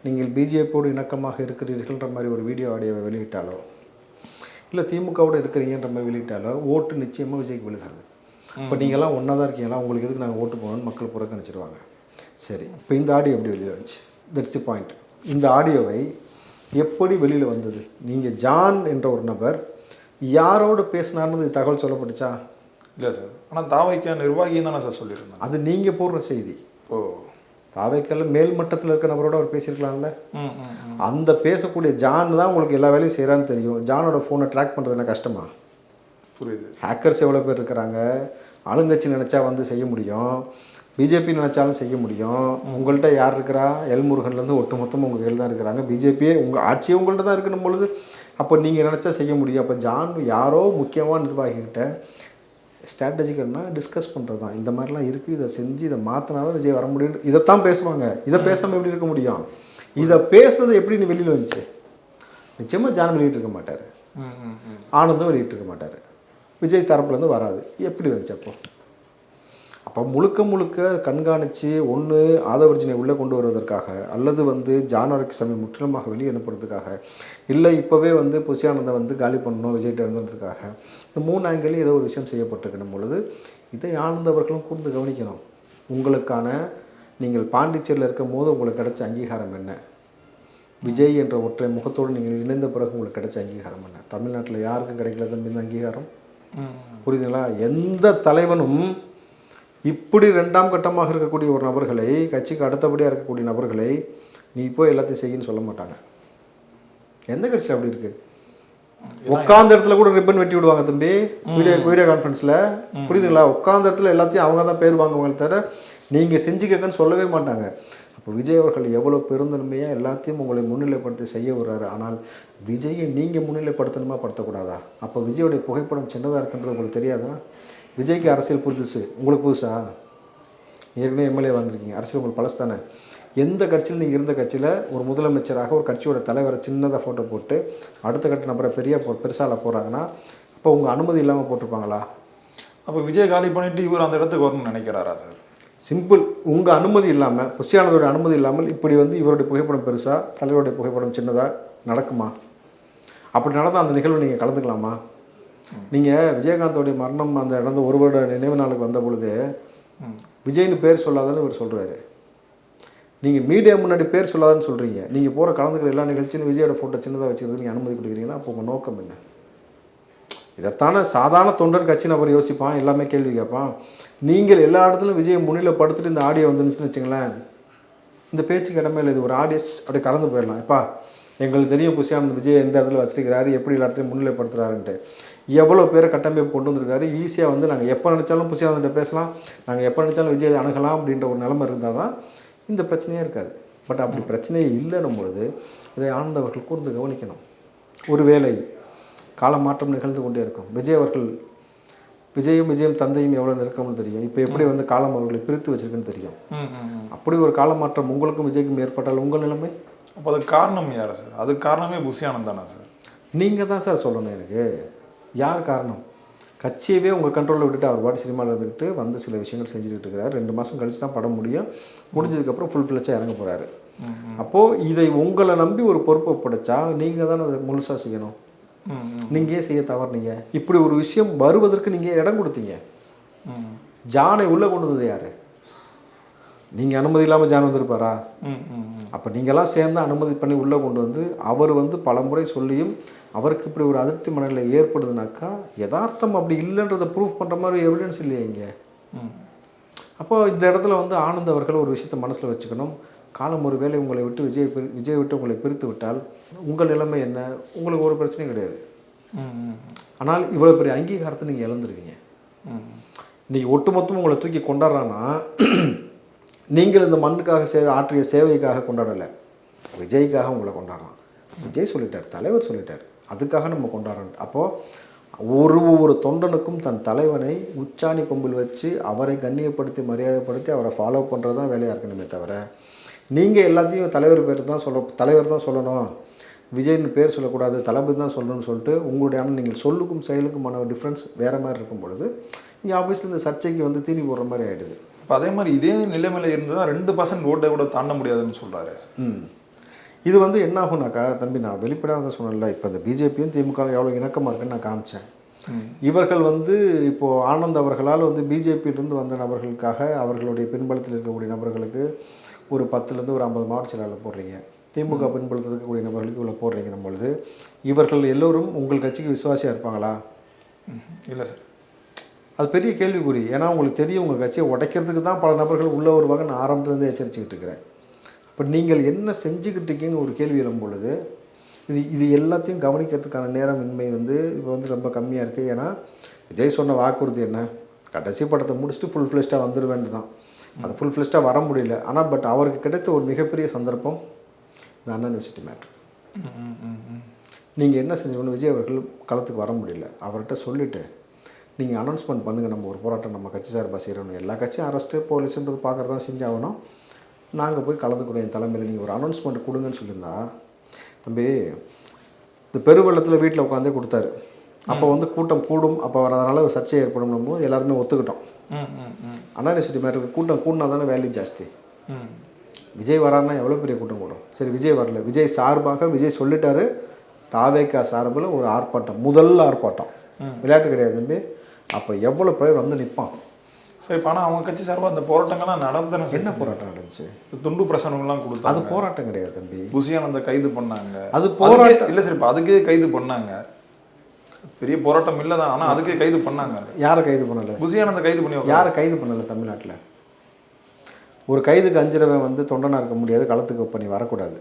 நீங்கள் பிஜேபியோடு இணக்கமாக இருக்கிறீர்கள்ன்ற மாதிரி ஒரு வீடியோ ஆடியோவை வெளியிட்டாலோ இல்லை திமுகவோடு இருக்கிறீங்கன்ற மாதிரி வெளியிட்டாலோ ஓட்டு நிச்சயமாக விஜய்க்கு விழுகாது. இப்போ நீங்கள்லாம் ஒன்றா தான் இருக்கீங்களா, உங்களுக்கு எதுக்கு நாங்கள் ஓட்டு போகணும்னு மக்கள் புறக்கணிச்சிருவாங்க. சரி, இப்போ இந்த ஆடியோ எப்படி வெளியே வந்துச்சு? That's the point. இந்த ஆடியோவை எப்படி வெளியில் வந்தது? நீங்கள் ஜான் என்ற ஒரு நபர் யாரோடு பேசினார்னு தகவல் சொல்லப்பட்டுச்சா?
இல்லை சார், ஆனால் தாவைக்கா நிர்வாகியும் தானே சார் சொல்லியிருந்தேன்.
அது நீங்கள் போடுற செய்தி.
ஓ,
தாவைக்கால மேல் மட்டத்தில் இருக்க நபரோட அவர் பேசியிருக்கலாம்ல. அந்த பேசக்கூடிய ஜான் தான் உங்களுக்கு எல்லா வேலையும் செய்கிறான்னு தெரியும். ஜானோட ஃபோனை ட்ராக் பண்ணுறது என்ன கஷ்டமா?
புரியுது.
ஹேக்கர்ஸ் எவ்வளோ பேர் இருக்கிறாங்க. ஆளுங்கட்சி நினச்சா வந்து செய்ய முடியும், பிஜேபி நினச்சாலும் செய்ய முடியும். உங்கள்கிட்ட யார் இருக்கிறா? எல்முருகன்லேருந்து ஒட்டு மொத்தமாக உங்கள் கையில் தான் இருக்கிறாங்க. பிஜேபியே உங்கள் ஆட்சியே உங்கள்கிட்ட தான் இருக்கணும் பொழுது அப்போ நீங்கள் நினச்சா செய்ய முடியும். அப்போ ஜான் யாரோ முக்கியமான நிர்வாகிகிட்ட ஸ்ட்ராட்டஜிக்கல்னா டிஸ்கஸ் பண்ணுறது தான். இந்த மாதிரிலாம் இருக்குது, இதை செஞ்சு இதை மாற்றினா தான் விஜய் வர முடியும். இதைத்தான் பேசுவாங்க. இதை பேசாமல் எப்படி இருக்க முடியும்? இதை பேசுனது எப்படி நீ வெளியில் வந்துச்சு? நிச்சயமாக ஜான் வெளியிட்டிருக்க மாட்டார், ஆனந்தும் வெளியிட்டிருக்க மாட்டார், விஜய் தரப்புலேருந்து வராது. எப்படி வந்துச்சு அப்போ முழுக்க முழுக்க கண்காணித்து ஒன்று ஆதவர்ஜினை உள்ளே கொண்டு வருவதற்காக, அல்லது வந்து ஜான்வரிக்கு சமயம் முற்றிலுமாக வெளியே அனுப்புறதுக்காக, இல்லை இப்போவே வந்து புஷியானந்தை வந்து காலி பண்ணணும் விஜய்கிட்ட இருந்ததுக்காக, இந்த 3 ஆங்கிலையும் ஏதோ ஒரு விஷயம் செய்யப்பட்டிருக்கணும் பொழுது இதை ஆனந்தவர்களும் கூர்ந்து கவனிக்கணும். உங்களுக்கான நீங்கள் பாண்டிச்சேரியில் இருக்கும் போது உங்களுக்கு கிடைச்ச அங்கீகாரம் என்ன? விஜய் என்ற ஒற்றை முகத்தோடு நீங்கள் இணைந்த பிறகு உங்களுக்கு கிடைச்ச அங்கீகாரம் என்ன? தமிழ்நாட்டில் யாருக்கும் கிடைக்கல தம்பி இந்த அங்கீகாரம். புரியுதுங்களா? எந்த தலைவனும் இப்படி 2ஆம் கட்டமாக இருக்கக்கூடிய ஒரு நபர்களை, கட்சிக்கு அடுத்தபடியாக இருக்கக்கூடிய நபர்களை நீ போய் எல்லாத்தையும் செய்யன்னு சொல்ல மாட்டாங்க. எந்த கட்சியில் அப்படி இருக்கு? உட்கார்ந்த இடத்துல கூட ரிப்பன் வெட்டி விடுவாங்க தம்பி, வீடியோ கான்ஃபரன்ஸில். புரியுதுங்களா? உட்கார்ந்த இடத்துல எல்லாத்தையும் அவங்க தான் பேர் வாங்குவாங்க தவிர நீங்கள் செஞ்சுக்கன்னு சொல்லவே மாட்டாங்க. அப்போ விஜய் அவர்கள் எவ்வளோ பெருந்தன்மையாக எல்லாத்தையும் உங்களை முன்னிலைப்படுத்தி செய்ய வர்றாரு. ஆனால் விஜயை நீங்கள் முன்னிலைப்படுத்தணுமா படுத்தக்கூடாதா? அப்போ விஜயோடைய புகைப்படம் சின்னதாக இருக்குன்றது உங்களுக்கு தெரியாதா? விஜய்க்கு அரசியல் புதுசு, உங்களுக்கு புதுசா? ஏற்கனவே எம்எல்ஏ வந்திருக்கீங்க, அரசியல் உங்களுக்கு பழசு தானே. எந்த கட்சியில் நீங்கள் இருந்த கட்சியில் ஒரு முதலமைச்சராக ஒரு கட்சியோட தலைவரை சின்னதாக ஃபோட்டோ போட்டு அடுத்த கட்ட நபரை பெருசால போகிறாங்கன்னா அப்போ உங்கள் அனுமதி இல்லாமல் போட்டிருப்பாங்களா?
அப்போ விஜய் காலி பண்ணிட்டு இவர் அந்த இடத்துக்கு வரணும்னு நினைக்கிறாரா சார்?
சிம்பிள். உங்கள் அனுமதி இல்லாமல், புஷியானதோட அனுமதி இல்லாமல் இப்படி வந்து இவருடைய புகைப்படம் பெருசாக தலைவருடைய புகைப்படம் சின்னதாக நடக்குமா? அப்படி நடந்தால் அந்த நிகழ்வு நீங்கள் கலந்துக்கலாமா? நீங்கள் விஜயகாந்தோடைய மரணம் அந்த நடந்த 1 வருட நினைவு நாளுக்கு வந்த பொழுது விஜய்னு பேர் சொல்லாதன்னு இவர் சொல்கிறாரு. நீங்கள் மீடியா முன்னாடி பேர் சொல்லாதன்னு சொல்கிறீங்க. நீங்கள் போகிற கலந்துக்கிற எல்லா நிகழ்ச்சியும் விஜயோட ஃபோட்டோ சின்னதாக வச்சுக்கிறதுக்கு நீங்கள் அனுமதி கொடுக்குறீங்கன்னா அப்போ உங்கள் நோக்கம் என்ன? இதைத்தானே சாதாரண தொண்டன் கட்சி நபர் யோசிப்பான், எல்லாமே கேள்வி கேட்பான். நீங்கள் எல்லா இடத்துலையும் விஜயை முன்னிலைப்படுத்திட்டு இந்த ஆடியோ வந்துருந்துச்சுன்னு வச்சுங்களேன், இந்த பேச்சுக்கு இடமே இல்லை. இது ஒரு ஆடியோ அப்படியே கடந்து போயிடலாம். எப்பா எங்களுக்கு தெரியும் புஷியானந்த் விஜய் எந்த இடத்துல வச்சிருக்கிறாரு, எப்படி எல்லா இடத்தையும் முன்னிலைப்படுத்துறாருன்ட்டு. எவ்வளோ பேரை கட்டமைப்பு கொண்டு வந்திருக்காரு. ஈஸியாக வந்து நாங்கள் எப்போ நினச்சாலும் புஷியானந்த் பேசலாம், நாங்கள் எப்போ நினச்சாலும் விஜய் அணுகலாம் அப்படின்ற ஒரு நிலைமை இருந்தால் தான் இந்த பிரச்சனையே இருக்காது. பட் அப்படி பிரச்சனையே இல்லைன்னும் பொழுது இதை ஆனந்தவர்கள் கூர்ந்து கவனிக்கணும். ஒருவேளை காலமாற்றம் நிகழ்ந்து கொண்டே இருக்கும். விஜயும் தந்தையும் எவ்வளோ நெருக்கம்னு தெரியும். இப்போ எப்படி வந்து காலம் அவர்களை பிரித்து வச்சிருக்குன்னு தெரியும். அப்படி ஒரு காலமாற்றம் உங்களுக்கும் விஜய்க்கும் ஏற்பட்டால் உங்கள் நிலைமை?
அப்போ அதுக்கு காரணம் யார் சார்? அதுக்கு காரணமே புஷியானந்த் தானே சார்? நீங்கள்
தான் சார் சொல்லணும். எனக்கு யார் காரணம்? கட்சியவே உங்கள் கண்ட்ரோலில் விட்டுட்டு அவர் பாட்டு சினிமாவில் இருந்துக்கிட்டு வந்து சில விஷயங்கள் செஞ்சுக்கிட்டு இருக்கிறார். 2 மாதம் கழிச்சு தான் படம் முடிஞ்சதுக்கப்புறம் ஃபுல் ஃப்ளெட்ஜாக இறங்க போகிறாரு. அப்போது இதை உங்களை நம்பி ஒரு பொறுப்பை படைச்சா நீங்கள் தானே அதை முழுசாக செய்யணும். நீங்கள் ஏன் செய்ய தவறுனீங்க? இப்படி ஒரு விஷயம் வருவதற்கு நீங்கள் இடம் கொடுத்தீங்க. ஜானை உள்ளே கொண்டு வந்தது யார்? நீங்கள் அனுமதி இல்லாமல் ஜான் வந்திருப்பாரா? அப்போ நீங்களாம் சேர்ந்து அனுமதி பண்ணி உள்ளே கொண்டு வந்து அவர் வந்து பல முறை சொல்லியும் அவருக்கு இப்படி ஒரு அதிருப்தி மனநிலை ஏற்படுதுனாக்கா யதார்த்தம் அப்படி இல்லைன்றதை ப்ரூஃப் பண்ணுற மாதிரி எவிடன்ஸ் இல்லையா இங்கே? அப்போ இந்த இடத்துல வந்து ஆனந்த் அவர்கள் ஒரு விஷயத்தை மனசில் வச்சுக்கணும். காலம் ஒரு வேளை உங்களை விட்டு விஜய் விட்டு உங்களை பிரித்து விட்டால் உங்கள் நிலைமை என்ன? உங்களுக்கு ஒரு பிரச்சனையும் கிடையாது. ஆனால் இவ்வளோ பெரிய அங்கீகாரத்தை நீங்கள் இழந்துருவீங்க. நீங்கள் ஒட்டுமொத்தமும் உங்களை தூக்கி கொண்டாடுறான்னா நீங்கள் இந்த மண்ணுக்காக ஆற்றிய சேவைக்காக கொண்டாடலை, விஜய்க்காக உங்களை கொண்டாடுறான். விஜய் சொல்லிட்டார், தலைவர் சொல்லிட்டார், அதுக்காக நம்ம கொண்டாடுறோம். அப்போது ஒவ்வொரு தொண்டனுக்கும் தன் தலைவனை உச்சாணி கொம்பில் வச்சு அவரை கண்ணியப்படுத்தி மரியாதைப்படுத்தி அவரை ஃபாலோ பண்ணுறது தான் வேலையாக இருக்கணுமே தவிர நீங்கள் எல்லாத்தையும் தலைவர் தான் சொல்லணும், விஜய்னு பேர் சொல்லக்கூடாது, தளபதி தான் சொல்லணும்னு சொல்லிட்டு உங்களுடைய ஆனால் நீங்கள் சொல்லுக்கும் செயலுக்குமான ஒரு டிஃப்ரென்ஸ் வேறு மாதிரி இருக்கும் பொழுது இங்கே ஆஃபீஸில் இந்த சர்ச்சைக்கு வந்து தீனி போடுற மாதிரி ஆகிடுது.
இப்போ அதே மாதிரி இதே நிலைமையில் இருந்ததுதான் 2% ஓட்டை கூட தாண்ட முடியாதுன்னு சொல்கிறாரு.
இது வந்து என்ன ஆகுனாக்கா தம்பி, நான் வெளிப்படையாக சொன்னேன்ல, இப்போ இந்த பிஜேபியும் திமுக எவ்வளோ இணக்கமாக இருக்குன்னு நான் காமிச்சேன். இவர்கள் வந்து இப்போது ஆனந்த் அவர்களால் வந்து பிஜேபியிலிருந்து வந்த நபர்களுக்காக அவர்களுடைய பின்பலத்தில் இருக்கக்கூடிய நபர்களுக்கு ஒரு 10லேருந்து ஒரு 50 மாவட்ட செயலாளர் போடுறீங்க, திமுக பின்பலத்தில் இருக்கக்கூடிய நபர்களுக்கு இவ்வளோ போடுறீங்க பொழுது இவர்கள் எல்லோரும் உங்கள் கட்சிக்கு விசுவாசியாக இருப்பாங்களா?
இல்லை சார்,
அது பெரிய கேள்விக்குறி. ஏன்னா உங்களுக்கு தெரியும் உங்கள் கட்சியை உடைக்கிறதுக்கு தான் பல நபர்கள் உள்ள வருவாங்க. நான் ஆரம்பத்துலேருந்து எச்சரிச்சுக்கிட்டு இருக்கிறேன். இப்போ நீங்கள் என்ன செஞ்சுக்கிட்டு இருக்கீங்கன்னு ஒரு கேள்வி எழும் பொழுது இது எல்லாத்தையும் கவனிக்கிறதுக்கான நேரம் இன்மை வந்து இப்போ வந்து ரொம்ப கம்மியாக இருக்குது. ஏன்னா விஜய் சொன்ன வாக்குறுதி என்ன, கடைசி படத்தை முடிச்சுட்டு ஃபுல் ஃப்ளெஷ்டாக வந்துடுவேன் தான். அது ஃபுல் ஃப்ளெஷ்டாக வர முடியல. ஆனால் பட் அவருக்கு கிடைத்த ஒரு மிகப்பெரிய சந்தர்ப்பம் இந்த அண்ணா யூனிவர்சிட்டி மேட்ரு. நீங்கள் என்ன செஞ்சோன்னு விஜய் அவர்கள் களத்துக்கு வர முடியல. அவர்கிட்ட சொல்லிவிட்டு நீங்கள் அனௌன்ஸ்மெண்ட் பண்ணுங்கள், நம்ம ஒரு போராட்டம் நம்ம கட்சி சார்பாக செய்கிறோம். எல்லா கட்சியும் அரெஸ்ட்டு போலீஸுன்றது பார்க்குறது தான் செஞ்சாகணும். நாங்கள் போய் கலந்துக்கிறோம் என் தலைமையில், நீங்கள் ஒரு அனௌன்ஸ்மெண்ட் கொடுங்கன்னு சொல்லியிருந்தா தம்பி இந்த பெருவெள்ளத்தில் வீட்டில் உட்காந்தே கொடுத்தாரு. அப்போ வந்து கூட்டம் கூடும், அப்போ வரதுனால ஒரு சர்ச்சை ஏற்படும் போது எல்லாருமே ஒத்துக்கிட்டோம். அண்ணா யூனிவர்சிட்டி மேட்டருக்கு கூட்டம் கூட்டினா தானே வேல்யூ ஜாஸ்தி. விஜய் வராருன்னா எவ்வளோ பெரிய கூட்டம் கூடும். சரி விஜய் வரல, விஜய் சார்பாக விஜய் சொல்லிட்டாரு, தாவேக்கா சார்பில் ஒரு ஆர்ப்பாட்டம், முதல் ஆர்ப்பாட்டம், விளையாட்டு கிடையாது தம்பி. அப்போ எவ்வளோ பேர் வந்து நிற்பான்.
சரி, இப்போ ஆனால் அவங்க கட்சி சார்பாக அந்த போராட்டங்கள்லாம் நடந்தன.
என்ன போராட்டம் நடந்துச்சு?
துண்டு பிரசனங்கள்லாம் கொடுத்தாங்க.
அது போராட்டம் கிடையாது தம்பி.
புசியானந்த கைது பண்ணாங்க.
அது போராட்டம்
இல்லை சார், இப்போ அதுக்கே கைது பண்ணாங்க. பெரிய போராட்டம் இல்லை தான், ஆனால் அதுக்கே கைது பண்ணாங்க.
யாரை கைது பண்ணலை?
புசியானந்த கைது பண்ணி
யாரை கைது பண்ணலை தமிழ்நாட்டில்? ஒரு கைதுக்கு அஞ்சிரவன் வந்து தொண்டனாக இருக்க முடியாது, களத்துக்கு பண்ணி வரக்கூடாது.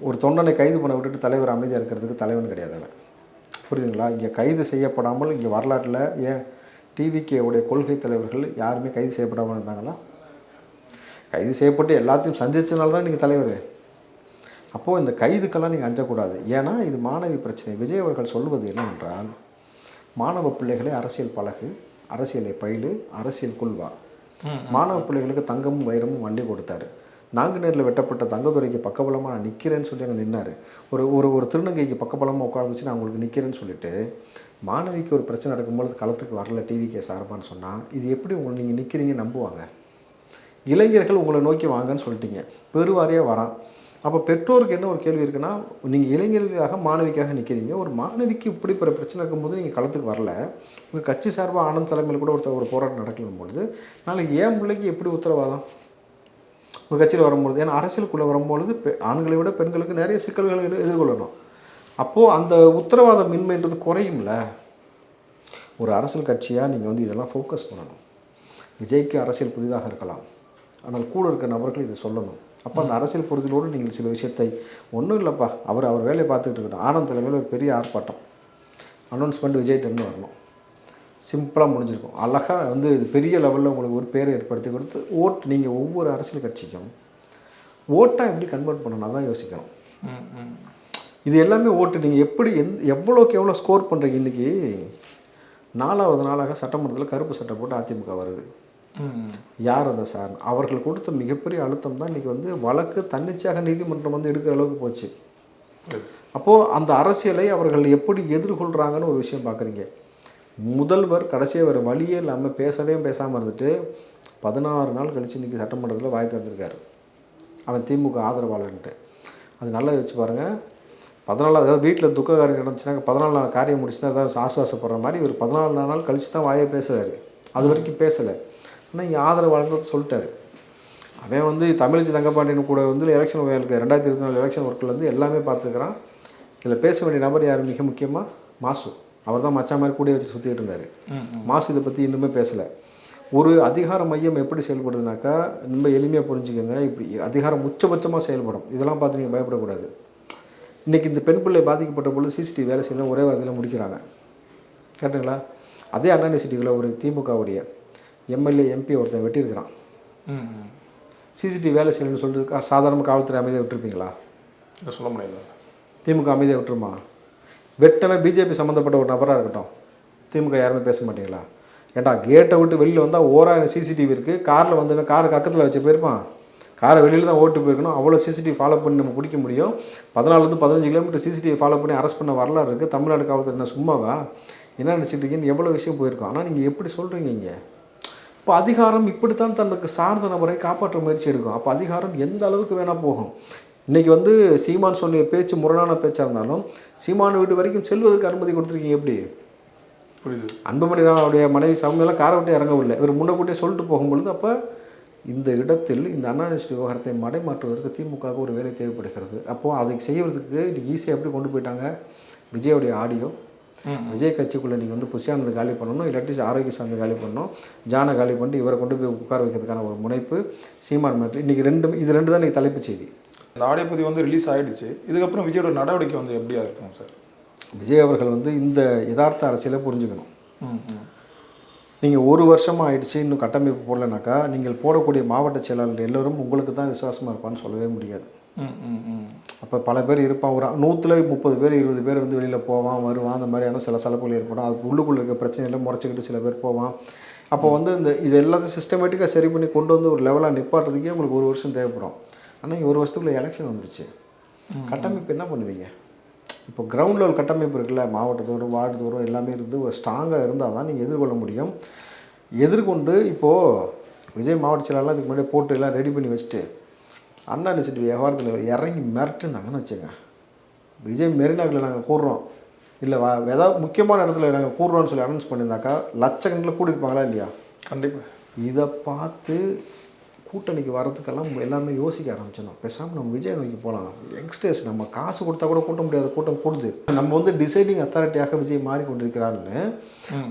ஒரு தொண்டனை கைது பண்ண விட்டுட்டு தலைவர் அமைதியாக இருக்கிறதுக்கு தலைவன் கிடையாது அவன். புரியுதுங்களா? இங்கே கைது செய்யப்படாமல் இங்கே வரலாற்றில் ஏன் டிவிகேவுடைய கொள்கை தலைவர்கள் யாருமே கைது செய்யப்படாமல் இருந்தாங்களா? கைது செய்யப்பட்டு எல்லாத்தையும் சந்திச்சதுனால தான் நீங்கள் தலைவர். அப்போது இந்த கைதுக்கெல்லாம் நீங்கள் அஞ்சக்கூடாது. ஏன்னா இது மாணவி பிரச்சனை. விஜய் அவர்கள் சொல்வது என்னவென்றால், மாணவ பிள்ளைகளை அரசியல் பழகு, அரசியலை பயிலு, அரசியல் கொள்வா. மாணவ பிள்ளைகளுக்கு தங்கமும் வைரமும் வண்டி கொடுத்தாரு. நாங்குநேரில் வெட்டப்பட்ட தங்கத்துறைக்கு பக்கபலமாக நான் நிற்கிறேன்னு சொல்லி அங்கே நின்னார். ஒரு ஒரு ஒரு திருநங்கைக்கு பக்கபலமாக உட்கார வச்சு நான் உங்களுக்கு நிற்கிறேன்னு சொல்லிட்டு மாணவிக்கு ஒரு பிரச்சனை நடக்கும்போது களத்துக்கு வரல டிவிகே சார்பான்னு சொன்னால் இது எப்படி உங்களை நீங்கள் நிற்கிறீங்க நம்புவாங்க? இளைஞர்கள் உங்களை நோக்கி வாங்கன்னு சொல்லிட்டீங்க, பெருவாரியாக வரான். அப்போ பெற்றோருக்கு என்ன ஒரு கேள்வி இருக்குன்னா, நீங்கள் இளைஞர்களுக்காக மாணவிக்காக நிற்கிறீங்க, ஒரு மாணவிக்கு இப்படி பிற பிரச்சனை இருக்கும்போது நீங்கள் களத்துக்கு வரல, உங்கள் கட்சி சார்பாக ஆனந்த் தலைமையில் கூட ஒரு போராட்டம் நடக்கணும் பொழுது நாளைக்கு ஏன் பிள்ளைக்கு எப்படி உத்தரவாதம் உங்கள் கட்சியில் வரும்பொழுது? ஏன்னா அரசியலுக்குள்ளே வரும்பொழுது ஆண்களை விட பெண்களுக்கு நிறைய சிக்கல்களை எதிர்கொள்ளணும். அப்போது அந்த உத்தரவாதம் இன்மைன்றது குறையும்ல. ஒரு அரசியல் கட்சியாக நீங்கள் வந்து இதெல்லாம் ஃபோக்கஸ் பண்ணணும். விஜய்க்கு அரசியல் புதிதாக இருக்கலாம், ஆனால் கூட இருக்க நபர்கள் இதை சொல்லணும். அப்போ அந்த அரசியல் புரிதலோடு நீங்கள் சில விஷயத்தை ஒன்றும் இல்லைப்பா, அவர் வேலையை பார்த்துக்கிட்டு இருக்கட்டும். ஆனந்த் தலைமையில் ஒரு பெரிய ஆர்ப்பாட்டம், அனௌன்ஸ்மெண்ட் விஜய் டென்னு வரணும், சிம்பிளாக முடிஞ்சிருக்கும். அழகாக வந்து இது பெரிய லெவலில் உங்களுக்கு ஒரு பேரை ஏற்படுத்தி கொடுத்து ஓட்டு. நீங்கள் ஒவ்வொரு அரசியல் கட்சிக்கும் ஓட்டாக எப்படி கன்வெர்ட் பண்ணணும் தான் யோசிக்கணும். இது எல்லாமே ஓட்டு. நீங்கள் எப்படி எவ்வளோக்கு எவ்வளோ ஸ்கோர் பண்ணுறீங்க? இன்றைக்கி 4வது நாளாக சட்டமன்றத்தில் கருப்பு சட்டை போட்டு அதிமுக வருது. யார் அந்த சார்? அவர்கள் கொடுத்த மிகப்பெரிய அழுத்தம் தான் இன்றைக்கி வந்து வழக்கு தன்னிச்சையாக நீதிமன்றம் வந்து எடுக்கிற அளவுக்கு போச்சு. அப்போது அந்த அரசியலை அவர்கள் எப்படி எதிர்கொள்கிறாங்கன்னு ஒரு விஷயம் பார்க்குறீங்க. முதல்வர் கடைசியாக வேறு வழியே இல்லாமல் பேசாமல் இருந்துட்டு 16 நாள் கழித்து இன்றைக்கி சட்டமன்றத்தில் வாய் திறந்திருக்காரு. அவன் திமுக ஆதரவாளன்ட்டு. அது நல்லா வச்சு பாருங்கள். 14 அதாவது வீட்டில் துக்க காரியம் நடந்துச்சுன்னா 14 காரியம் முடிச்சு தான் ஏதாவது ஆசுவாசப்படுற மாதிரி இவர் 14 நாள் கழித்து தான் வாயை பேசுகிறாரு. அது வரைக்கும் பேசலை. ஆனால் இங்கே ஆதரவாளர்னு சொல்லிட்டாரு. அவன் வந்து தமிழிசை தங்கப்பாண்டியன் கூட வந்து எலெக்ஷன் 2024 எலெக்ஷன் ஒர்க்கில் வந்து எல்லாமே பார்த்துருக்குறான். இதில் பேச வேண்டிய நபர் யார்? மிக முக்கியமாக மாசு. அவர் தான் மச்சா மாதிரி கூடிய வச்சு சுற்றிட்டு இருந்தார். மாசு இதை பற்றி இன்னுமே பேசலை. ஒரு அதிகார மையம் எப்படி செயல்படுதுனாக்கா ரொம்ப எளிமையாக புரிஞ்சுக்கோங்க. இப்படி அதிகாரம் உச்சபட்சமாக செயல்படும். இதெல்லாம் பார்த்து நீங்கள் பயப்படக்கூடாது. இன்றைக்கி இந்த பெண் பிள்ளை பாதிக்கப்பட்ட பொழுது சிசிடிவி வேலை செய்யலாம், ஒரே வாரத்தில் முடிக்கிறாங்க. கேட்டுங்களா? அதே அண்ணா யூனிவர்சிட்டியில் ஒரு திமுகவுடைய எம்எல்ஏ எம்பி ஒருத்தன் வெட்டியிருக்கிறான். சிசிடிவி வேலை செய்யணும்னு சொல்லிட்டு சாதாரண காவல்துறை அமைதியாக விட்டுருப்பீங்களா?
சொல்ல முடியாது.
திமுக அமைதியாக விட்டுருமா? வெட்டமே பிஜேபி சம்மந்தப்பட்ட ஒரு நபராக இருக்கட்டும், திமுக யாருமே பேச மாட்டீங்களா? ஏன்டா கேட்டை விட்டு வெளியில் வந்தால் ஓராயிரம் சிசிடிவி இருக்குது. காரில் வந்தவன் காருக்கு பக்கத்தில் வச்சு போயிருப்பான், காரை வெளியில் தான் ஓட்டு போயிருக்கணும். அவ்வளோ சிசிடிவி ஃபாலோ பண்ணி நம்ம பிடிக்க முடியும். 14 15 கிலோமீட்டர் சிசிடிவி ஃபாலோ பண்ணி அரெஸ்ட் பண்ண வரலாறு இருக்குது. தமிழ்நாடு காவல்துறை என்ன சும்மாவா? என்ன நினச்சிட்டு இருக்கீங்கன்னு எவ்வளோ விஷயம் போயிருக்கோம். ஆனால் நீங்கள் எப்படி சொல்கிறீங்க இங்கே? இப்போ அதிகாரம் இப்படித்தான் தனக்கு சார்ந்த நபரை காப்பாற்ற முயற்சி எடுக்கும். அப்போ அதிகாரம் எந்த அளவுக்கு வேணால் போகும். இன்றைக்கி வந்து சீமான் சொல்லிய பேச்சு முரணான பேச்சாக இருந்தாலும் சீமான் வீட்டு வரைக்கும் செல்வதற்கு அனுமதி கொடுத்துருக்கீங்க. எப்படி
புரியுது?
அன்புமணி அவருடைய மனைவி சவுங்கெல்லாம் காரை விட்டு இறங்கவில்லை. இவர் முன்னக்கூட்டியே சொல்லிட்டு போகும்பொழுது அப்போ இந்த இடத்தில் இந்த அண்ணா யூனிவர்சிட்டி விவகாரத்தை மடைமாற்றுவதற்கு திமுகவுக்கு ஒரு வேலை தேவைப்படுகிறது. அப்போது அதை செய்வதற்கு ஈஸியாக எப்படி கொண்டு போயிட்டாங்க? விஜயோடைய ஆடியோ, விஜய் கட்சிக்குள்ளே நீங்கள் வந்து புஷியானது காலி பண்ணணும், இல்லாட்டி ஆரோக்கியசாமி காலி பண்ணணும், ஜானை காலி பண்ணிட்டு இவரை கொண்டு போய் உட்கார வைக்கிறதுக்கான ஒரு முனைப்பு சீமான் மேட்ரு. இன்றைக்கி இது ரெண்டு தான் இன்றைக்கி தலைப்பு செய்தி.
இந்த ஆடியோ பதிவு வந்து ரிலீஸ் ஆகிடுச்சு. இதுக்கப்புறம் விஜயோட நடவடிக்கை வந்து எப்படியா இருக்கும் சார்?
விஜய் அவர்கள் வந்து இந்த யதார்த்த அரசியலை புரிஞ்சுக்கணும். நீங்கள் ஒரு வருஷமாக ஆயிடுச்சு இன்னும் கட்டமைப்பு போடலைனாக்கா நீங்கள் போடக்கூடிய மாவட்ட செயலாளர் எல்லோரும் உங்களுக்கு தான் விசுவாசமாக இருப்பான்னு சொல்லவே முடியாது. அப்போ பல பேர் இருப்பான். ஒரு 100ல் 30 பேர் 20 பேர் வந்து வெளியில் போவான் வருவான். அந்த மாதிரியான சில சலப்புகள் ஏற்படும். அதுக்கு உள்ளுக்குள்ளே இருக்க பிரச்சனைகளை முறைச்சிக்கிட்டு சில பேர் போவான். அப்போ வந்து இது எல்லாத்தையும் சிஸ்டமேட்டிக்காக சரி பண்ணி கொண்டு வந்து ஒரு லெவலாக நிப்பாட்டுறதுக்கே உங்களுக்கு 1 வருஷம் தேவைப்படும். ஆனால் இங்கே 1 வருஷத்துக்குள்ளே எலெக்ஷன் வந்துருச்சு. கட்டமைப்பு என்ன பண்ணுவீங்க? இப்போ கிரவுண்ட் லெவல் கட்டமைப்பு இருக்குல்ல, மாவட்டத்தோறும் வார்டு தோறும் எல்லாமே இருந்து ஒரு ஸ்ட்ராங்காக இருந்தால் தான் நீங்கள் எதிர்கொள்ள முடியும். எதிர்கொண்டு இப்போது விஜய் மாவட்ட செயலாளர்லாம் இதுக்கு முன்னாடி போட்டு எல்லாம் ரெடி பண்ணி வச்சுட்டு அண்ணா யூனிவர்சிட்டி விவகாரத்தில் இறங்கி மிரட்டுந்தாங்கன்னு வச்சுங்க. விஜய் மெரினாக்கில் நாங்கள் கூடுறோம் இல்லை ஏதாவது முக்கியமான இடத்துல நாங்கள் கூடுறோன்னு சொல்லி அனௌன்ஸ் பண்ணியிருந்தாக்கா லட்சக்கணக்கில் கூட்டியிருப்பாங்களா இல்லையா?
கண்டிப்பாக.
இதை பார்த்து கூட்டணிக்கு வர்றதுக்கெல்லாம் எல்லாமே யோசிக்க ஆரம்பிச்சிடணும். பேசாமல் நம்ம விஜய் நோக்கி போகலாம். யங்ஸ்டர்ஸ் நம்ம காசு கொடுத்தா கூட கூட்ட முடியாத கூட்டம் கூடுது. நம்ம வந்து டிசைடிங் அத்தாரிட்டியாக விஜய் மாறிக்கொண்டிருக்கிறாருன்னு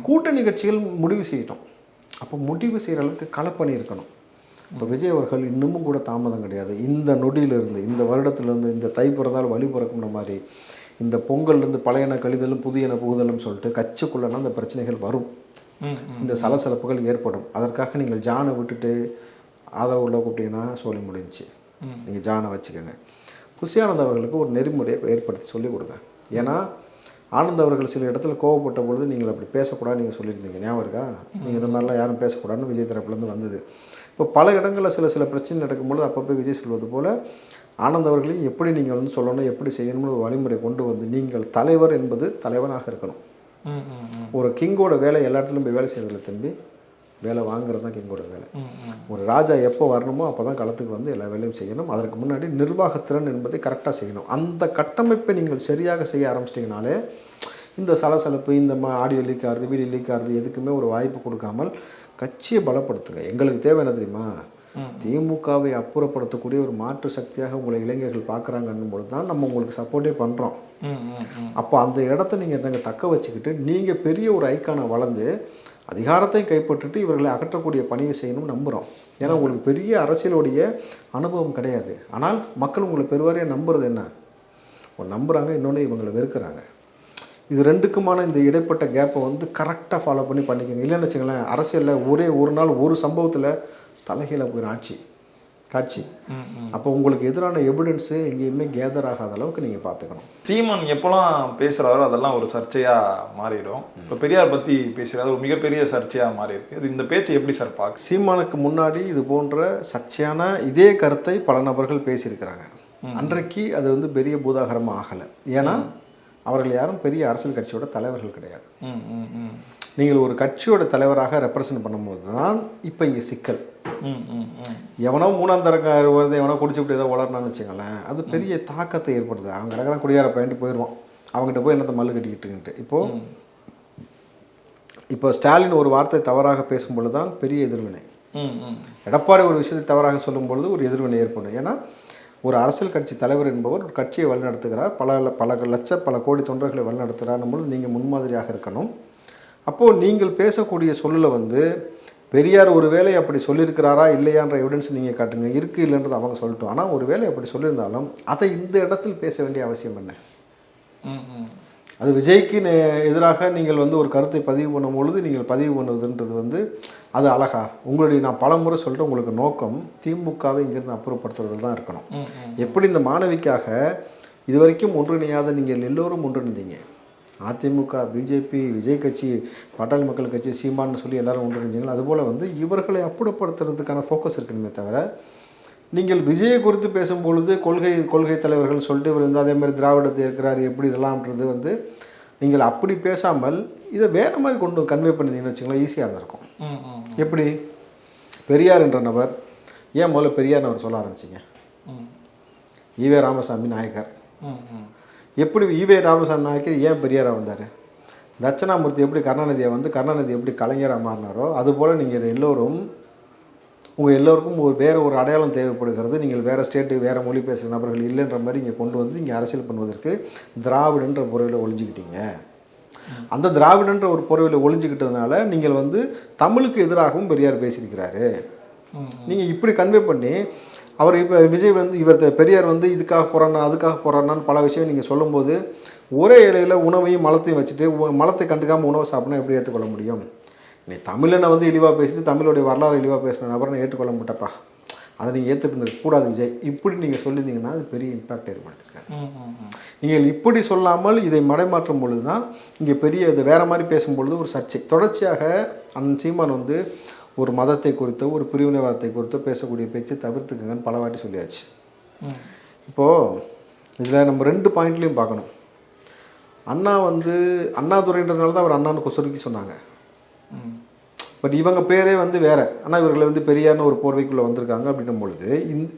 கூட்டணி கட்சிகள் முடிவு செய்யட்டும். அப்போ முடிவு செய்கிற அளவுக்கு களப்பணி இருக்கணும். இப்போ விஜய் அவர்கள் இன்னமும் கூட தாமதம் கிடையாது. இந்த நொடியிலிருந்து இந்த வருடத்துலேருந்து இந்த தை பிறந்தால் வழி பிறக்கும்ன்ற மாதிரி இந்த பொங்கல்லேருந்து பழையன கழிதலும் புதியன புகுதலும் சொல்லிட்டு கட்சிக்குள்ளனா அந்த பிரச்சனைகள் வரும். இந்த சலசலப்புகள் ஏற்படும். அதற்காக நீங்கள் ஜானை விட்டுட்டு அதை உள்ள கூப்பிட்டீங்கன்னா சொல்லி முடிஞ்சு. நீங்கள் ஜானை வச்சுக்கோங்க. புஷியானந்த் அவர்களுக்கு ஒரு நெறிமுறையை ஏற்படுத்தி சொல்லிக் கொடுங்க. ஏன்னா ஆனந்த் அவர்கள் சில இடத்துல கோவப்பட்ட பொழுது நீங்கள் அப்படி பேசக்கூடாது நீங்கள் சொல்லியிருந்தீங்க. ஞாபகம் இருக்கா? நீங்கள் இந்த மாதிரிலாம் யாரும் பேசக்கூடாதுன்னு விஜய் தரப்புலேருந்து வந்தது. இப்போ பல இடங்களில் சில பிரச்சனை நடக்கும்பொழுது அப்பப்போ விஜய் சொல்வது போல் ஆனந்த் அவர்களையும் எப்படி நீங்கள் வந்து சொல்லணும், எப்படி செய்யணும்னு ஒரு வழிமுறை கொண்டு வந்து நீங்கள் தலைவர் என்பது தலைவனாக இருக்கணும். ஒரு கிங்கோட வேலை எல்லா இடத்துலையும் போய் வேலை செய்யறதில்ல தம்பி, வேலை வாங்குறது தான் கிங்கோட வேலை. ஒரு ராஜா எப்போ வரணுமோ அப்போ தான் களத்துக்கு வந்து எல்லா வேலையும் செய்யணும். அதற்கு முன்னாடி நிர்வாகத்திறன் என்பதை கரெக்டாக செய்யணும். அந்த கட்டமைப்பை நீங்கள் சரியாக செய்ய ஆரம்பிச்சிட்டிங்கனாலே இந்த சலசலப்பு, இந்த ஆடியோ லீக் ஆகுது, வீடியோ லீக் ஆகுது, எதுக்குமே ஒரு வாய்ப்பு கொடுக்காமல் கட்சியை பலப்படுத்துங்க. எங்களுக்கு தேவை என்ன தெரியுமா? திமுகவை அப்புறப்படுத்தக்கூடிய ஒரு மாற்று சக்தியாக உங்களை இளைஞர்கள் பார்க்குறாங்கன்னும் பொழுது தான் நம்ம உங்களுக்கு சப்போர்ட்டே பண்ணுறோம். அப்போ அந்த இடத்த நீங்கள் தக்க வச்சுக்கிட்டு நீங்கள் பெரிய ஒரு ஐக்கானை வளர்ந்து அதிகாரத்தை கைப்பற்றிட்டு இவர்களை அகற்றக்கூடிய பணியை செய்யணும்னு நம்புகிறோம். ஏன்னா உங்களுக்கு பெரிய அரசியலுடைய அனுபவம் கிடையாது. ஆனால் மக்கள் உங்களை பெருவாரியாக நம்புறது என்ன? நம்புகிறாங்க, இன்னொன்று இவங்களை வெறுக்கிறாங்க. இது ரெண்டுக்குமான இந்த இடைப்பட்ட கேப்பை வந்து கரெக்டாக ஃபாலோ பண்ணிக்கோங்க. இல்லைன்னு வச்சுங்களேன், அரசியலில் ஒரு நாள் ஒரு சம்பவத்தில் தலைகீழ போயிடும் காட்சி. அப்போ உங்களுக்கு எதிரான எவிடன்ஸு எங்கேயுமே கேதர் ஆகாத அளவுக்கு நீங்கள் பார்த்துக்கணும்.
சீமான் எப்போலாம் பேசுகிறாரோ அதெல்லாம் ஒரு சர்ச்சையாக மாறிடும். இப்போ பெரியார் பற்றி பேசுகிறாரு, ஒரு மிகப்பெரிய சர்ச்சையாக மாறி இருக்கு. இது இந்த பேச்சு எப்படி சார் பார்க்க?
சீமானுக்கு முன்னாடி இது போன்ற சர்ச்சையான இதே கருத்தை பல நபர்கள் பேசியிருக்கிறாங்க. அன்றைக்கு அது வந்து பெரிய பூதாகரமாக ஆகலை. ஏன்னா அவர்கள் யாரும் பெரிய அரசியல் கட்சியோட தலைவர்கள் கிடையாது. நீங்கள் ஒரு கட்சியோட தலைவராக ரெப்ரசன்ட் பண்ணும்போது தான் இப்போ இங்கே சிக்கல். எவனோ 3ஆம் தரக்க வருது, எவனோ குடிச்சு விட்டு ஏதோ வளரணும்னு வச்சுங்களேன், அது பெரிய தாக்கத்தை ஏற்படுது. அவங்க கடற்கரை குடியார பயன்ட்டு போயிடுவான், அவங்ககிட்ட போய் என்னத்தை மல்லு கட்டிக்கிட்டுன்ட்டு. இப்போ ஸ்டாலின் ஒரு வார்த்தை தவறாக பேசும்பொழுது தான் பெரிய எதிர்வினை. எடப்பாடி ஒரு விஷயத்தை தவறாக சொல்லும் பொழுது ஒரு எதிர்வினை ஏற்படும். ஏன்னா ஒரு அரசியல் கட்சி தலைவர் என்பவர் ஒரு கட்சியை வழிநடத்துகிறார், பல கோடி தொண்டர்களை வழிநடத்துகிறார் பொழுது நீங்கள் முன்மாதிரியாக இருக்கணும். அப்போது நீங்கள் பேசக்கூடிய சொல்லில் வந்து பெரியார் ஒரு வேளை அப்படி சொல்லியிருக்கிறாரா இல்லையான்ற எவிடன்ஸ் நீங்கள் காட்டுங்க. இருக்குது இல்லைன்றது அவங்க சொல்லட்டும். ஆனால் ஒரு வேளை அப்படி சொல்லியிருந்தாலும் அதை இந்த இடத்தில் பேச வேண்டிய அவசியம் என்ன? அது விஜய்க்கு எதிராக நீங்கள் வந்து ஒரு கருத்தை பதிவு பண்ணும் பொழுது நீங்கள் பதிவு பண்ணுவதுன்றது வந்து அது அழகா? உங்களுடைய நான் பல முறை சொல்லிட்டு உங்களுக்கு நோக்கம் திமுகவை இங்கிருந்து அப்புறப்படுத்துறது தான் இருக்கணும். எப்படி இந்த மாணவிக்காக இதுவரைக்கும் ஒன்றிணையாத நீங்கள் எல்லோரும் ஒன்றிணைந்தீங்க. அதிமுக, பிஜேபி, விஜய் கட்சி, பாட்டாளி மக்கள் கட்சி, சீமான்னு சொல்லி எல்லாரும் ஒன்றிணைஞ்சிங்களா? அதுபோல் வந்து இவர்களை அப்புறப்படுத்துறதுக்கான ஃபோக்கஸ் இருக்கணுமே தவிர நீங்கள் விஜயை குறித்து பேசும்பொழுது கொள்கை தலைவர்கள் சொல்லிட்டு இவர் வந்து அதே மாதிரி திராவிடத்தை இருக்கிறாரு எப்படி இதெல்லாம்ன்றது வந்து நீங்கள் அப்படி பேசாமல் இதை வேறு மாதிரி கொண்டு கன்வே பண்ணிங்கன்னு வச்சுங்களேன், ஈஸியாக இருந்திருக்கும். எப்படி பெரியார் என்ற நபர் ஏன் முதல்ல பெரியார்னு அவர் சொல்ல ஆரம்பிச்சிங்க? ஈவே ராமசாமி நாயக்கர். எப்படி ஈவே ராமசாமி நாயக்கர் ஏன் பெரியாராக வந்தார்? தட்சிணாமூர்த்தி எப்படி கருணாநிதியை வந்து கருணாநிதி எப்படி கலைஞராக மாறினாரோ அதுபோல் நீங்கள் எல்லோரும் உங்கள் எல்லோருக்கும் வேறு ஒரு அடையாளம் தேவைப்படுகிறது. நீங்கள் வேறு ஸ்டேட்டு வேறு மொழி பேசுகிற நபர்கள் இல்லைன்ற மாதிரி இங்கே கொண்டு வந்து இங்கே அரசியல் பண்ணுவதற்கு திராவிடன்ற பொருவில் ஒழிஞ்சிக்கிட்டீங்க. அந்த திராவிடன்ற ஒரு பொருவில் ஒழிஞ்சிக்கிட்டதுனால நீங்கள் வந்து தமிழுக்கு எதிராகவும் பெரியார் பேசியிருக்கிறாரு. நீங்கள் இப்படி கன்வே பண்ணி அவர் இப்போ விஜய் வந்து பெரியார் வந்து இதுக்காக போகிறானா அதுக்காக போகிறானான்னு பல விஷயம் நீங்கள் சொல்லும்போது ஒரே இலையில் உணவையும் மலத்தையும் வச்சுட்டு மலத்தை கண்டுக்காமல் உணவை சாப்பிட்னா எப்படி ஏற்றுக்கொள்ள முடியும்? நீ தமிழனை வந்து இழிவாக பேசிட்டு தமிழுடைய வரலாறு இழிவாக பேசின நபரை நான் ஏற்றுக்கொள்ள மாட்டேப்பா, அதை நீங்கள் ஏற்றுக்கிட்டு கூடாது விஜய், இப்படி நீங்கள் சொல்லியிருந்தீங்கன்னா அது பெரிய இம்பாக்ட் ஏற்படுத்திருக்காரு. நீங்கள் இப்படி சொல்லாமல் இதை மடைமாற்றும் பொழுது தான் இங்கே பெரிய இதை வேறு மாதிரி பேசும்பொழுது ஒரு சர்ச்சை. தொடர்ச்சியாக அண்ணன் சீமான் வந்து ஒரு மதத்தை குறித்தோ ஒரு பிரிவினைவாதத்தை குறித்தோ பேசக்கூடிய பேச்சு தவிர்த்துக்குங்கன்னு பல வாட்டி சொல்லியாச்சு. இப்போது இதில் நம்ம 2 பாயிண்ட்லேயும் பார்க்கணும். அண்ணா வந்து அண்ணாதுரைன்றதுனால தான் அவர் அண்ணான்னு கொசுருக்கி சொன்னாங்க. பட் இவங்க பேரே வந்து வேற. ஆனால் இவர்களை வந்து பெரியார்னு ஒரு போர்வைக்குள்ளே வந்திருக்காங்க அப்படின்னும் பொழுது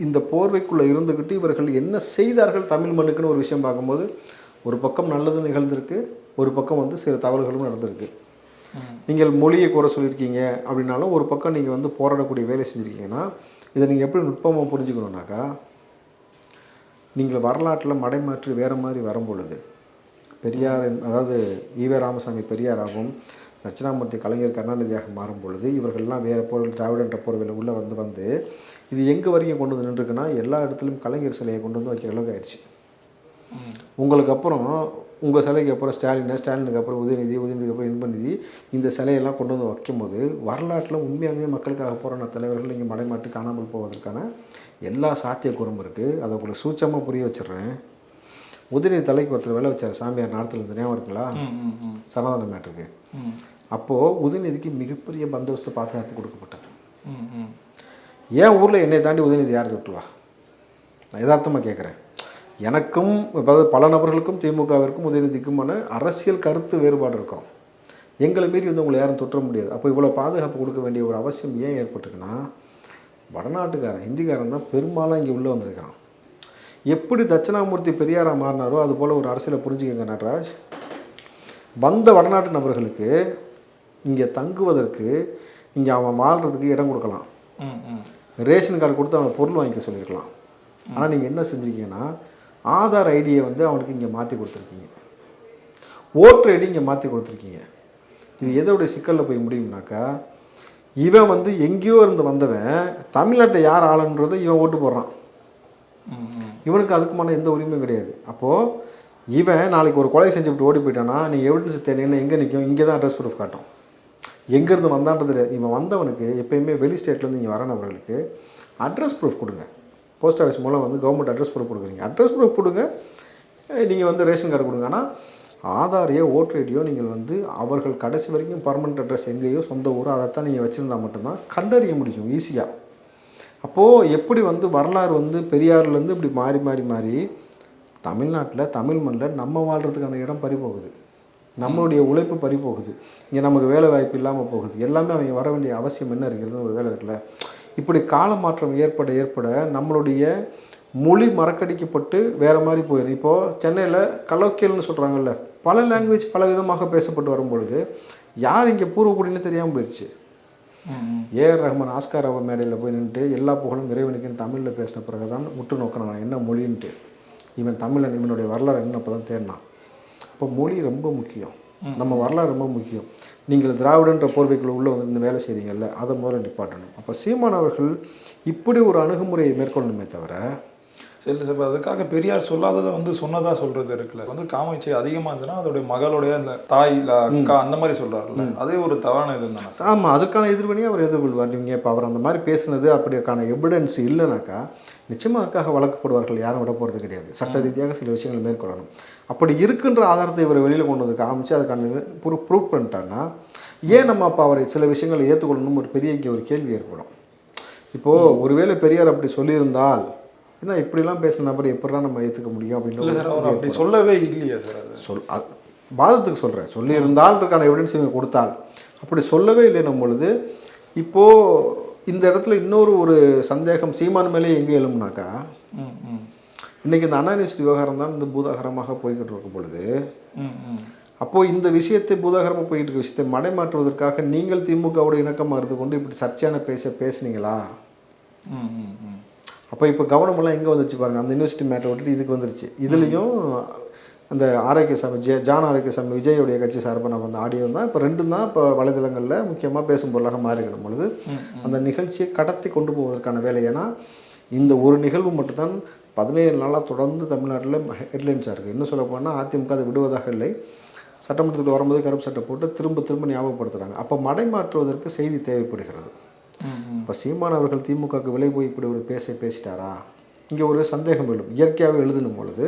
இந்த போர்வைக்குள்ளே இருந்துக்கிட்டு இவர்கள் என்ன செய்தார்கள் தமிழ் மண்ணுக்குன்னு ஒரு விஷயம் பார்க்கும்போது ஒரு பக்கம் நல்லது நிகழ்ந்திருக்கு, ஒரு பக்கம் வந்து சில தவறுகளும் நடந்திருக்கு. நீங்கள் மொழியை குறை சொல்லியிருக்கீங்க அப்படின்னாலும் ஒரு பக்கம் நீங்கள் வந்து போராடக்கூடிய வேலை செஞ்சுருக்கீங்கன்னா இதை நீங்கள் எப்படி நுட்பமாக புரிஞ்சுக்கணுன்னாக்கா, நீங்கள் வரலாற்றில் மடைமாற்றி வேறு மாதிரி வரும்பொழுது பெரியார் அதாவது ஈவே ராமசாமி பெரியாராகவும் தட்சிணாமூர்த்தி கலைஞர் கருணாநிதியாக மாறும் பொழுது இவர்கள்லாம் வேறு போர்வில் திராவிடன்ற போர்வில் உள்ளே வந்து இது எங்கே வரைக்கும் கொண்டு வந்து நின்றுருக்குன்னா எல்லா இடத்துலையும் கலைஞர் சிலையை கொண்டு வந்து வைக்கிற அளவுக்கு ஆயிடுச்சு. உங்களுக்கு அப்புறம் உங்கள் சிலைக்கு அப்புறம் ஸ்டாலினுக்கு அப்புறம் உதயநிதிக்கு அப்புறம் இன்பநிதி இந்த சிலையெல்லாம் கொண்டு வந்து வைக்கும்போது வரலாற்றில் உண்மையாகவே மக்களுக்காக போராடின தலைவர்கள் இங்கே மடைமாற்றி காணாமல் போவதற்கான எல்லா சாத்தியக்கூறும் இருக்குது. அதை உங்களுக்கு சூட்சமாக புரிய வச்சிடுறேன். உதயநிதி தலைக்கு ஒருத்தர் வேலை வச்சார் சாமியார் நாடத்தில் இருந்து, ஞாபகம் இருக்குங்களா? சனாதன மேட்டருக்கு. அப்போது உதயநிதிக்கு மிகப்பெரிய பந்தோபஸ்து பாதுகாப்பு கொடுக்கப்பட்டது. ஏன் ஊரில் என்னை தாண்டி உதயநிதி யார் தொட்டுவா? நான் யதார்த்தமாக கேட்குறேன். எனக்கும் அதாவது பல நபர்களுக்கும் திமுகவிற்கும் உதயநிதிக்குமான அரசியல் கருத்து வேறுபாடு இருக்கும். எங்களை மீறி வந்து உங்களை யாரும் தொற்ற முடியாது. அப்போ இவ்வளோ பாதுகாப்பு கொடுக்க வேண்டிய ஒரு அவசியம் ஏன் ஏற்பட்டுக்குன்னா வடநாட்டுக்காரன் ஹிந்திக்காரன் தான் பெரும்பாலும் இங்கே உள்ளே வந்திருக்கான். எப்படி தட்சிணாமூர்த்தி பெரியாராக மாறினாரோ அது போல் ஒரு அரசியலை புரிஞ்சுக்கங்க நடராஜ். வந்த வடநாட்டு நபர்களுக்கு இங்கே தங்குவதற்கு இங்கே அவன் மாறுறதுக்கு இடம் கொடுக்கலாம், ரேஷன் கார்டு கொடுத்து அவன் பொருள் வாங்கிக்க சொல்லியிருக்கலாம். ஆனால் நீங்கள் என்ன செஞ்சுருக்கீங்கன்னா ஆதார் ஐடியை வந்து அவனுக்கு இங்கே மாற்றி கொடுத்துருக்கீங்க, ஓட்டர் ஐடி இங்கே மாற்றி கொடுத்துருக்கீங்க. இது எதோடைய சிக்கலில் போய் முடியும்னாக்கா இவன் வந்து எங்கேயோ இருந்து வந்தவன் தமிழ்நாட்டை யார் ஆளுன்றதை இவன் ஓட்டு போடுறான். இவனுக்கு அதுக்குமான எந்த உரிமையும் கிடையாது. அப்போது இவன் நாளைக்கு ஒரு கொலை செஞ்சுவிட்டு ஓடி போயிட்டானா நீங்கள் எவிடன்ஸ் தேடினா எங்கே நிற்கும்? இங்கே தான் அட்ரஸ் ப்ரூஃப் காட்டும். எங்கேருந்து வந்தான்றது இவன் வந்தவனுக்கு எப்பயுமே வெளி ஸ்டேட்லேருந்து இங்கே வரனவர்களுக்கு அட்ரஸ் ப்ரூஃப் கொடுங்க. போஸ்ட் ஆஃபீஸ் மூலம் வந்து கவர்மெண்ட் அட்ரஸ் ப்ரூஃப் கொடுக்குறீங்க, அட்ரஸ் ப்ரூஃப் கொடுங்க, நீங்கள் வந்து ரேஷன் கார்டு கொடுங்க. ஆனால் ஆதாரையோ ஓட்டர் ஐடியோ நீங்கள் வந்து அவர்கள் கடைசி வரைக்கும் பர்மனெண்ட் அட்ரஸ் எங்கேயோ சொந்த ஊரோ அதைத்தான் நீங்கள் வச்சுருந்தா மட்டும்தான் கண்டறிய முடியும் ஈஸியாக. அப்போது எப்படி வந்து வரலாறு வந்து பெரியார்லேருந்து இப்படி மாறி மாறி மாறி தமிழ்நாட்டில் தமிழ் மண்ணில் நம்ம வாழ்கிறதுக்கான இடம் பறிபோகுது, நம்மளுடைய உழைப்பு பறிபோகுது, இங்கே நமக்கு வேலை வாய்ப்பு இல்லாமல் போகுது. எல்லாமே அவங்க வர வேண்டிய அவசியம் என்ன இருக்கிறது? ஒரு வேலை இருக்குல்ல. இப்படி கால மாற்றம் ஏற்பட நம்மளுடைய மொழி மறக்கடிக்கப்பட்டு வேறு மாதிரி போயிடும். இப்போது சென்னையில் கலோக்கியல்னு சொல்கிறாங்கல்ல, பல லாங்குவேஜ் பல விதமாக பேசப்பட்டு வரும்பொழுது யார் இங்கே பூர்வக்குடின்னு தெரியாமல் போயிடுச்சு. ஏஆர் ரஹ்மான் ஆஸ்கார் அவர் மேடையில் போய் நின்றுட்டு எல்லா புகழும் இறைவனுக்குன்னு தமிழில் பேசின பிறகு தான் முற்று நோக்கினான் என்ன மொழின்ட்டு. இவன் தமிழன், இவனுடைய வரலாறு என்ன அப்போ தான் தேடினான். இப்போ மொழி ரொம்ப முக்கியம், நம்ம வரலாறு ரொம்ப முக்கியம். நீங்கள் திராவிடன்ற போர்வைக்குள்ள உள்ளே வந்து இந்த வேலை செய்கிறீங்கல்ல, அதை முதல்ல நிப்பாட்டணும். அப்போ சீமான் அவர்கள் இப்படி ஒரு அணுகுமுறையை மேற்கொள்ளணுமே தவிர
சரி சார், அதுக்காக பெரியார் சொல்லாததை வந்து சொன்னதாக சொல்கிறது இருக்குல்ல. வந்து காமச்சை அதிகமாக இருந்ததுன்னா அதோடைய மகளுடைய அந்த தாய் இல்லை அக்கா அந்த மாதிரி சொல்கிறாருல்ல, அதே ஒரு தவறான இது தானே?
ஆமாம், அதுக்கான எதிர்வினையை அவர் எதிர்கொள்வார். நீங்கள் இப்போ அவர் அந்த மாதிரி பேசுனது அப்படிக்கான எவிடன்ஸ் இல்லைனாக்கா நிச்சயமாக அதுக்காக வழக்கப்படுவார்கள், யாரும் விட போகிறது கிடையாது. சட்ட ரீதியாக சில விஷயங்கள் மேற்கொள்ளணும். அப்படி இருக்குன்ற ஆதாரத்தை இவர் வெளியில் கொண்டு வந்து காமிச்சு அதுக்கான ப்ரூவ் பண்ணிட்டாருன்னா ஏன் நம்ம அப்போ அவரை சில விஷயங்களை ஏற்றுக்கொள்ளணும் ஒரு பெரிய இங்கே ஒரு கேள்வி ஏற்படும். இப்போது ஒருவேளை பெரியார் அப்படி சொல்லியிருந்தால் ஏன்னா இப்படிலாம் பேசின நபர் எப்படிலாம் நம்ம ஏற்றுக்க முடியும்
இல்லை சார், அவர் அப்படி
அப்படின்னு
சொல்லவே இல்லையா சார்? அது
வாதத்துக்கு சொல்கிறேன், சொல்லியிருந்தால்ன்றக்கான எவிடன்ஸ் இவங்க கொடுத்தால், அப்படி சொல்லவே இல்லைன்னும் பொழுது இப்போது இந்த இடத்துல இன்னொரு ஒரு சந்தேகம் சீமான் மேலே எங்கே எழும்புனாக்கா, இன்றைக்கி இந்த அண்ணா யூனிவர்சிட்டி விவகாரம் தான் இந்த பூதாகரமாக போய்கிட்டு இருக்கும் பொழுது, அப்போது இந்த விஷயத்தை பூதாகரமாக போய்கிட்டு இருக்க விஷயத்தை மடைமாற்றுவதற்காக நீங்கள் திமுகவோட இணக்கமாக இருந்து கொண்டு இப்படி சர்ச்சையான பேசுனீங்களா? அப்போ இப்போ கவனமெல்லாம் எங்கே வந்துச்சு பாருங்கள், அந்த யூனிவர்சிட்டி மேட்டரை விட்டுட்டு இதுக்கு வந்துருச்சு. இதுலேயும் அந்த ஆரோக்கியசாமி ஜான் ஆரோக்கியசாமி விஜயோடைய கட்சி சார்பாக நம்ம அந்த ஆடியோ தான் இப்போ ரெண்டும் தான் இப்போ வலைதளங்களில் முக்கியமாக பேசும் பொருளாக மாறிக்கணும் பொழுது அந்த நிகழ்ச்சியை கடத்தி கொண்டு போவதற்கான வேலை. ஏன்னா இந்த ஒரு நிகழ்வு மட்டும்தான் 17 நாளாக தொடர்ந்து தமிழ்நாட்டில் ஹெட்லைன்ஸாக இருக்குது. இன்னும் சொல்ல போனால் அதிமுக அதை விடுவதாக இல்லை, சட்டமன்றத்தில் வரும்போது கருப்பு சட்டை போட்டு திரும்ப ஞாபகப்படுத்துகிறாங்க. அப்போ மடைமாற்றுவதற்கு செய்தி தேவைப்படுகிறது. இப்போ சீமான் அவர்கள் திமுகவுக்கு விலை போய் இப்படி ஒரு பேசிட்டாரா, இங்கே ஒரு சந்தேகம் எழும் இயற்கையாகவே எழுதணும் பொழுது.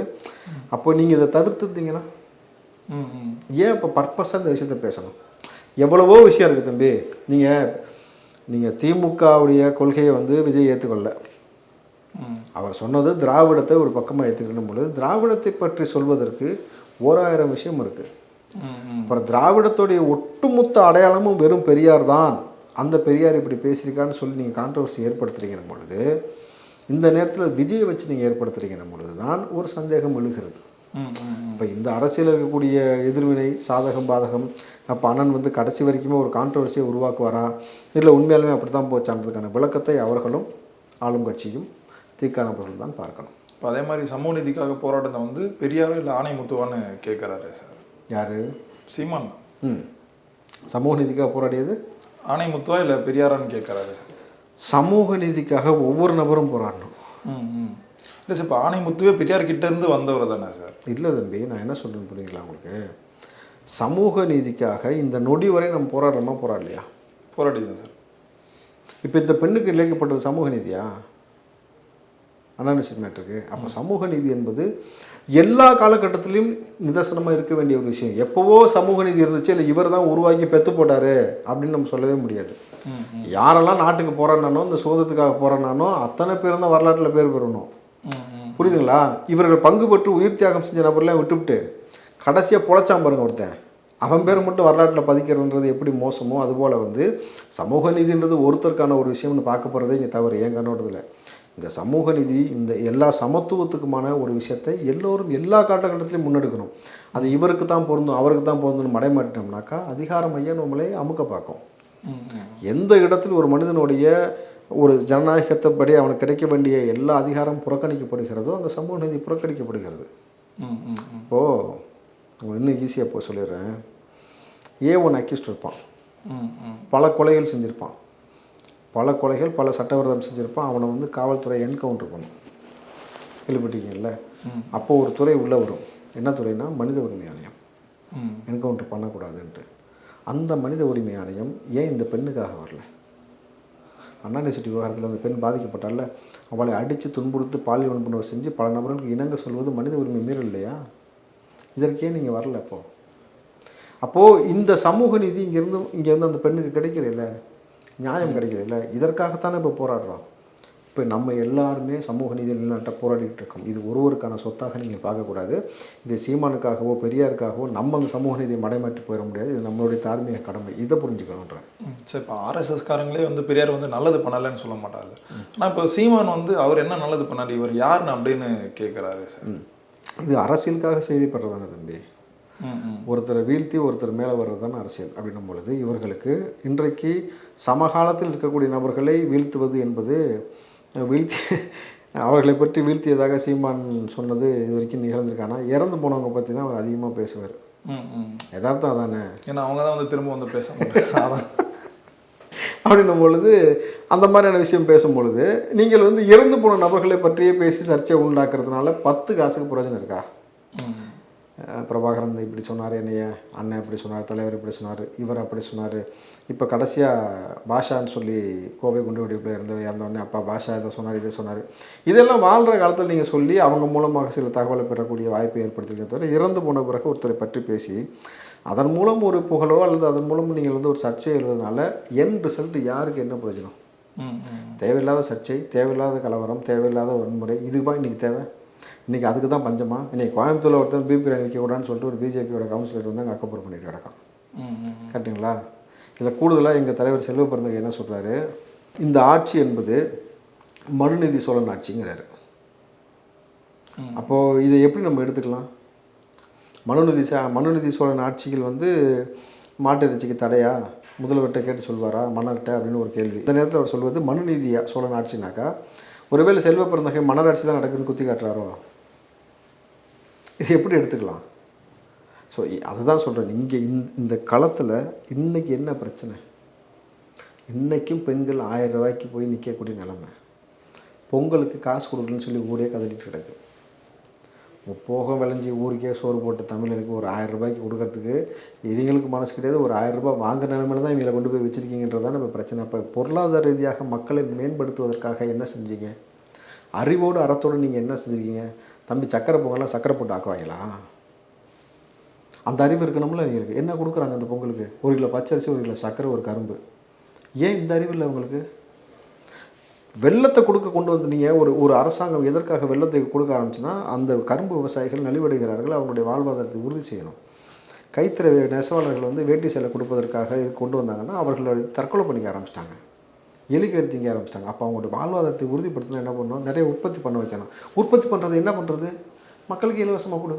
அப்போ நீங்கள் இதை தவிர்த்துட்டீங்கன்னா ஏன் இப்போ பர்பஸாக இந்த விஷயத்த பேசணும்? எவ்வளவோ விஷயம் இருக்குது தம்பி. நீங்கள் திமுகவுடைய கொள்கையை வந்து விஜய் ஏற்றுக்கொள்ள, அவர் சொன்னது திராவிடத்தை ஒரு பக்கமாக ஏற்றுக்கணும் பொழுது திராவிடத்தை பற்றி சொல்வதற்கு 1000 விஷயம் இருக்குது. அப்புறம் திராவிடத்துடைய ஒட்டுமொத்த அடையாளமும் வெறும் பெரியார் தான், அந்த பெரியார் இப்படி பேசியிருக்கான்னு சொல்லி நீங்கள் கான்ட்ரவர்சி ஏற்படுத்துறீங்கிற பொழுது, இந்த நேரத்தில் விஜயை வச்சு நீங்கள் ஏற்படுத்துறீங்கிற பொழுது தான் ஒரு சந்தேகம் எழுகிறது. இப்போ இந்த அரசியல் இருக்கக்கூடிய எதிர்வினை சாதகம் பாதகம், அப்போ அண்ணன் வந்து கடைசி வரைக்குமே ஒரு கான்ட்ரவர்சியை உருவாக்குவாரா, இல்லை உண்மையாலுமே அப்படி தான் போச்சான்றதுக்கான விளக்கத்தை அவர்களும் ஆளும் கட்சியும் தீக்கானவர்கள் தான் பார்க்கணும்.
இப்போ அதே மாதிரி சமூக நீதிக்காக போராட்டத்தை வந்து பெரியாரோ இல்லை ஆணைமுத்துவான்னு கேட்குறாரு சார்.
யார்?
சீமான்.
சமூக நீதிக்காக போராடியது
ஆணைமுத்துவா இல்லை பெரியாரான்னு கேட்குறாரு சார்.
சமூக நீதிக்காக ஒவ்வொரு நபரும் போராடணும்.
இல்லை சார், இப்போ ஆணைமுத்துவே பெரியார் கிட்ட இருந்து வந்தவர் தானே சார்?
இல்லை தம்பி, நான் என்ன சொல்கிறேன்னு புரியுங்களா உங்களுக்கு? சமூக நீதிக்காக இந்த நொடி வரை நம்ம போராடுறோமா போராடலையா?
போராடிதான் சார்.
இப்போ இந்த பெண்ணுக்கு இழைக்கப்பட்டது சமூக நீதியா? அனானிசிட் மேட்டருக்கு. அப்போ சமூக நீதி என்பது எல்லா காலகட்டத்திலையும் நிதர்சனமாக இருக்க வேண்டிய ஒரு விஷயம். எப்போவோ சமூக நீதி இருந்துச்சு, இல்லை இவர் தான் உருவாக்கி பெற்று போட்டாரு அப்படின்னு நம்ம சொல்லவே முடியாது. யாரெல்லாம் நாட்டுக்கு போறானோ, இந்த சுதந்திரத்துக்காக போறானோ அத்தனை பேரும் தான் வரலாற்றில் பேர் பெறணும். புரியுதுங்களா? இவர்கள் பங்கு பெற்று உயிர் தியாகம் செஞ்ச நபர்லாம் விட்டுவிட்டு கடைசியாக பொழைச்சாம் பாருங்க ஒருத்தன், அவன் பேர் மட்டும் வரலாற்றில் பதிக்கிறதுன்றது எப்படி மோசமோ அதுபோல் வந்து சமூக நீதின்றது ஒருத்தருக்கான ஒரு விஷயம்னு பார்க்க போகிறதே இங்கே தவறு. ஏன் கண்ணோட்டத்தில் இந்த சமூக நீதி இந்த எல்லா சமத்துவத்துக்குமான ஒரு விஷயத்தை எல்லோரும் எல்லா காலகட்டத்திலையும் முன்னெடுக்கணும். அது இவருக்கு தான் பொருந்தும் அவருக்கு தான் பொருந்தும்னு மடைமாட்டினோம்னாக்கா அதிகார மையம் நம்மளே அமுக்க பார்க்கும். எந்த இடத்தில் ஒரு மனிதனுடைய ஒரு ஜனநாயகத்தைப்படி அவனுக்கு கிடைக்க வேண்டிய எல்லா அதிகாரம் புறக்கணிக்கப்படுகிறதோ அங்கே சமூக நீதி புறக்கணிக்கப்படுகிறது. இப்போது இன்னும் ஈஸியாக போய் சொல்லிடுறேன். A1 அக்யூஸ்ட் இருப்பான், பல கொலைகள் செஞ்சுருப்பான், பல கொலைகள் பல சட்டவிரோதம் செஞ்சுருப்பான். அவனை வந்து காவல்துறை என்கவுண்டர் பண்ணும். கேள்விப்பட்டிருக்கீங்கல்ல? அப்போது ஒரு துறை உள்ளே வரும். என்ன துறைனா மனித உரிமை ஆணையம். என்கவுண்டர் பண்ணக்கூடாதுன்ட்டு. அந்த மனித உரிமை ஆணையம் ஏன் இந்த பெண்ணுக்காக வரல? அண்ணா யூனிவர்சிட்டி விவகாரத்தில் அந்த பெண் பாதிக்கப்பட்டால, அவளை அடித்து துன்புறுத்து பாலியல் வன்புணர்வு செஞ்சு பல நபர்களுக்கு இணங்க சொல்வது மனித உரிமை மீறல் இல்லையா? இதற்கே நீங்கள் வரல. அப்போது இந்த சமூக நீதி இங்கேருந்து அந்த பெண்ணுக்கு கிடைக்கிறதில்ல, நியாயம் கிடைக்கிறதில்ல. இதற்காகத்தானே இப்போ போராடுறோம். இப்போ நம்ம எல்லாருமே சமூக நீதி நிலைநாட்ட போராடிட்டு இருக்கோம். இது ஒருவருக்கான சொத்தாக நீங்கள் பார்க்கக்கூடாது. இது சீமானுக்காகவோ பெரியாருக்காகவோ நம்ம அந்த சமூக நீதியை மடைமாற்றி போயிட முடியாது. இது நம்மளுடைய தார்மீக கடமை. இதை புரிஞ்சுக்கணுன்றேன்.
சார், இப்போ ஆர்எஸ்எஸ்காரங்களே வந்து பெரியார் வந்து நல்லது பண்ணலைன்னு சொல்ல மாட்டாங்க. ஆனால் இப்போ சீமான் வந்து அவர் என்ன நல்லது பண்ணார், இவர் யாருன்னு அப்படின்னு கேட்குறாரு சார்.
இது அரசியலுக்காக செய்திப்படுறதானே தம்பி. ஒருத்தரை வீழ்த்தி ஒருத்தர் மேலே வர்றது தானே அரசியல். அப்படின்னும் பொழுது இவர்களுக்கு இன்றைக்கு சமகாலத்தில் இருக்கக்கூடிய நபர்களை வீழ்த்துவது என்பது அவர்களை பற்றி வீழ்த்தியதாக சீமான் சொன்னது இது வரைக்கும் நிகழ்ந்திருக்கானா? இறந்து போனவங்க பற்றி தான் அவர் அதிகமாக பேசுவார். யதார்த்தம் அதானே.
ஏன்னா அவங்க தான் வந்து திரும்ப வந்து பேச மாட்டாங்க.
அப்படின்னும் பொழுது அந்த மாதிரியான விஷயம் பேசும்பொழுது நீங்கள் வந்து இறந்து போன நபர்களை பற்றியே பேசி சர்ச்சை உண்டாக்குறதுனால 10 காசுக்கு பிரயோஜனம் இருக்கா? பிரபாகரன் இப்படி சொன்னார், என்னைய அண்ணன் இப்படி சொன்னார், தலைவர் இப்படி சொன்னார், இவர் அப்படி சொன்னார். இப்போ கடைசியாக பாஷான்னு சொல்லி கோவை குண்டு வெடிப்பில் இறந்தவொடனே அப்பா பாஷா இதை சொன்னார் இதை சொன்னார். இதெல்லாம் வாழ்கிற காலத்தில் நீங்கள் சொல்லி அவங்க மூலமாக சில தகவலை பெறக்கூடிய வாய்ப்பை ஏற்படுத்திக்க தவிர இறந்து போன பிறகு ஒருத்தரை பற்றி பேசி அதன் மூலம் ஒரு புகழோ அல்லது அதன் மூலம் நீங்கள் வந்து ஒரு சர்ச்சை எழுதுறதுனால என் ரிசல்ட் யாருக்கு என்ன பிரயோஜனம்? தேவையில்லாத சர்ச்சை, தேவையில்லாத கலவரம், தேவையில்லாத வன்முறை, இதுதான் இன்றைக்கி தேவை. இன்றைக்கி அதுக்கு தான் பஞ்சமா? இன்றைக்கி கோயம்புத்தூரில் ஒருத்தர் பிபி வைக்கக்கூடாதுன்னு சொல்லிட்டு ஒரு பிஜேபியோட கவுன்சிலர் வந்து அங்கே அக்கப்புறம் பண்ணிட்டு கிடக்கான். கரெக்டுங்களா? இதில் கூடுதலாக எங்கள் தலைவர் செல்வ பிறந்தகை என்ன சொல்கிறாரு, இந்த ஆட்சி என்பது மனுநீதி சோழன் ஆட்சிங்கிறாரு. அப்போது இதை எப்படி நம்ம எடுத்துக்கலாம்? மனுநீதி சோழன் ஆட்சிகள் வந்து மாட்டு இறைச்சிக்கு தடையா, முதல்வர்கிட்ட கேட்டு சொல்வாரா, மன்னர்கிட்ட அப்படின்னு ஒரு கேள்வி. இந்த நேரத்தில் அவர் சொல்வது மனுநீதியா சோழன் ஆட்சினாக்கா, ஒருவேளை செல்வ பிறந்தகை மன்னராட்சி தான் நடக்குதுன்னு குத்தி காட்டுறாரோ? இது எப்படி எடுத்துக்கலாம்? ஸோ அதுதான் சொல்கிறேன். இங்கே இந்த களத்தில் இன்றைக்கி என்ன பிரச்சனை? இன்றைக்கும் பெண்கள் 1000 ரூபாய்க்கு போய் நிற்கக்கூடிய நிலைமை. பொங்கலுக்கு காசு கொடுக்கலன்னு சொல்லி ஊரே கதறிட்டு கிடக்கு. போக விளைஞ்சி ஊருக்கே சோறு போட்டு தமிழனுக்கு ஒரு 1000 ரூபாய்க்கு கொடுக்கறதுக்கு இவங்களுக்கு மனசு கிடையாது. ஒரு 1000 ரூபாய் வாங்குற நிலைமையில தான் இவங்களை கொண்டு போய் வச்சுருக்கீங்கன்றதான் நம்ம பிரச்சனை. அப்போ பொருளாதார ரீதியாக மக்களை மேம்படுத்துவதற்காக என்ன செஞ்சீங்க? அறிவோடு அறத்தோடு நீங்கள் என்ன செஞ்சுருக்கீங்க? தம்பி சக்கரை பொங்கலாம் சக்கரை போட்டு ஆக்குவாங்களா? அந்த அறிவு இருக்கணும்ல இவங்களுக்கு. என்ன கொடுக்குறாங்க அந்த பொங்கலுக்கு? 1 கிலோ பச்சரிசி, 1 கிலோ சக்கரை, ஒரு கரும்பு. ஏன் இந்த அறிவு இல்லை உங்களுக்கு? வெள்ளத்தை கொண்டு வந்து நீங்கள் ஒரு அரசாங்கம் எதற்காக வெள்ளத்தை கொடுக்க ஆரம்பிச்சுன்னா, அந்த கரும்பு விவசாயிகள் நலிவடைகிறார்கள், அவங்களுடைய வாழ்வாதாரத்தை உறுதி செய்யணும். கைத்தறி நெசவாளர்கள் வந்து வேட்டி சேலை கொடுப்பதற்காக இது கொண்டு வந்தாங்கன்னா அவர்களை தற்கொலை பண்ணிக்க ஆரம்பிச்சிட்டாங்க, எலிக்கறி திங்க ஆரம்பிச்சிட்டாங்க. அப்போ அவங்களோட வாழ்வாதாரத்தை உறுதிப்படுத்தணும். என்ன பண்ணணும்? நிறைய உற்பத்தி பண்ண வைக்கணும். உற்பத்தி பண்ணுறது என்ன பண்ணுறது? மக்களுக்கு இலவசமாக கொடு,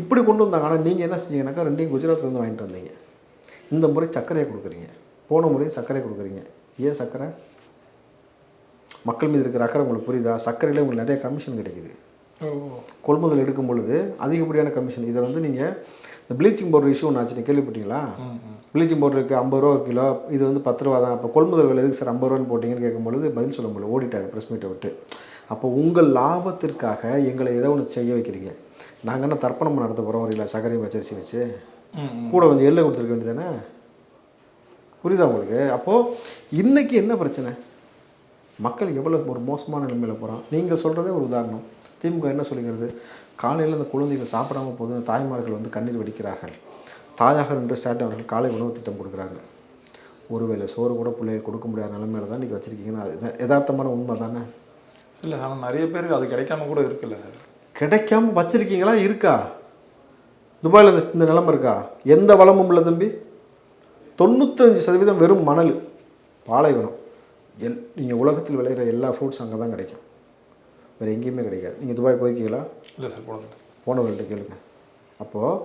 இப்படி கொண்டு வந்தாங்க. ஆனால் நீங்கள் என்ன செஞ்சீங்கன்னாக்கா 2 குஜராத்லேருந்து வாங்கிட்டு வந்தீங்க. இந்த முறை சர்க்கரையை கொடுக்குறீங்க, போன முறையும் சர்க்கரை கொடுக்குறீங்க. ஏன் சர்க்கரை? மக்கள் மீது இருக்கிற அக்கறை உங்களுக்கு புரியுதா? சர்க்கரையில் உங்களுக்கு நிறைய கமிஷன் கிடைக்குது. கொள்முதல் எடுக்கும் பொழுது அதிகப்படியான கமிஷன். இதை வந்து நீங்கள் இந்த ப்ளீச்சிங் பவுடர் இஷ்யூ ஒன்று ஆச்சு, கேள்விப்பட்டீங்களா? ப்ளீச்சிங் பவுடருக்கு 50 ரூபா ஒரு கிலோ, இது வந்து 10 ரூபா தான். அப்போ கொள்முதல் விலை எதுக்கு சார் 50 ரூபான்னு போட்டிங்கன்னு கேட்கும்பொழுது பதில் சொல்ல முடியல, ஓடிட்டார் ப்ரெஸ் மீட்டை விட்டு. அப்போ உங்கள் லாபத்திற்காக எங்களை ஏதோ ஒன்று செய்ய வைக்கிறீங்க. நாங்கள் என்ன தர்ப்பணம் நடத்த போகிறோம்? ஒரு கிலோ சர்க்கரையும் பச்சரிசி வச்சு கூட கொஞ்சம் எள்ளை கொடுத்துருக்க வேண்டியதானே? புரியுதா உங்களுக்கு? அப்போது இன்றைக்கி என்ன பிரச்சனை? மக்கள் எவ்வளோ ஒரு மோசமான நிலைமையில் போகிறான். நீங்கள் சொல்கிறதே ஒரு உதாரணம். திமுக என்ன சொல்லிக்கிறது? காலையில் அந்த குழந்தைகள் சாப்பிடாம போது தாய்மார்கள் வந்து கண்ணீர் வடிக்கிறார்கள். தாயாக நின்று ஸ்டார்ட் அவர்கள் காலை உணவு திட்டம் கொடுக்குறாங்க. ஒருவேளை சோறு கூட பிள்ளைகள் கொடுக்க முடியாத நிலைமையில தான் இன்றைக்கி வச்சுருக்கீங்கன்னா அது யதார்த்தமான உண்மை தானே?
இல்லை, ஆனால் நிறைய பேருக்கு அது கிடைக்காம கூட இருக்குல்ல சார். கிடைக்காம
வச்சுருக்கீங்களா? இருக்கா? துபாயில் இந்த நிலைமை இருக்கா? எந்த வளமும் இல்லை தம்பி. 95% வெறும் மணல், பாலைவனம். நீங்கள் உலகத்தில் விளையிற எல்லா ஃப்ரூட்ஸ் அங்கே தான் கிடைக்கும், வேறு எங்கேயுமே கிடைக்காது. நீங்கள் துபாய் போயிருக்கீங்களா?
இல்லை சார்,
போனவர்கள்ட்ட கேளுங்க. அப்போது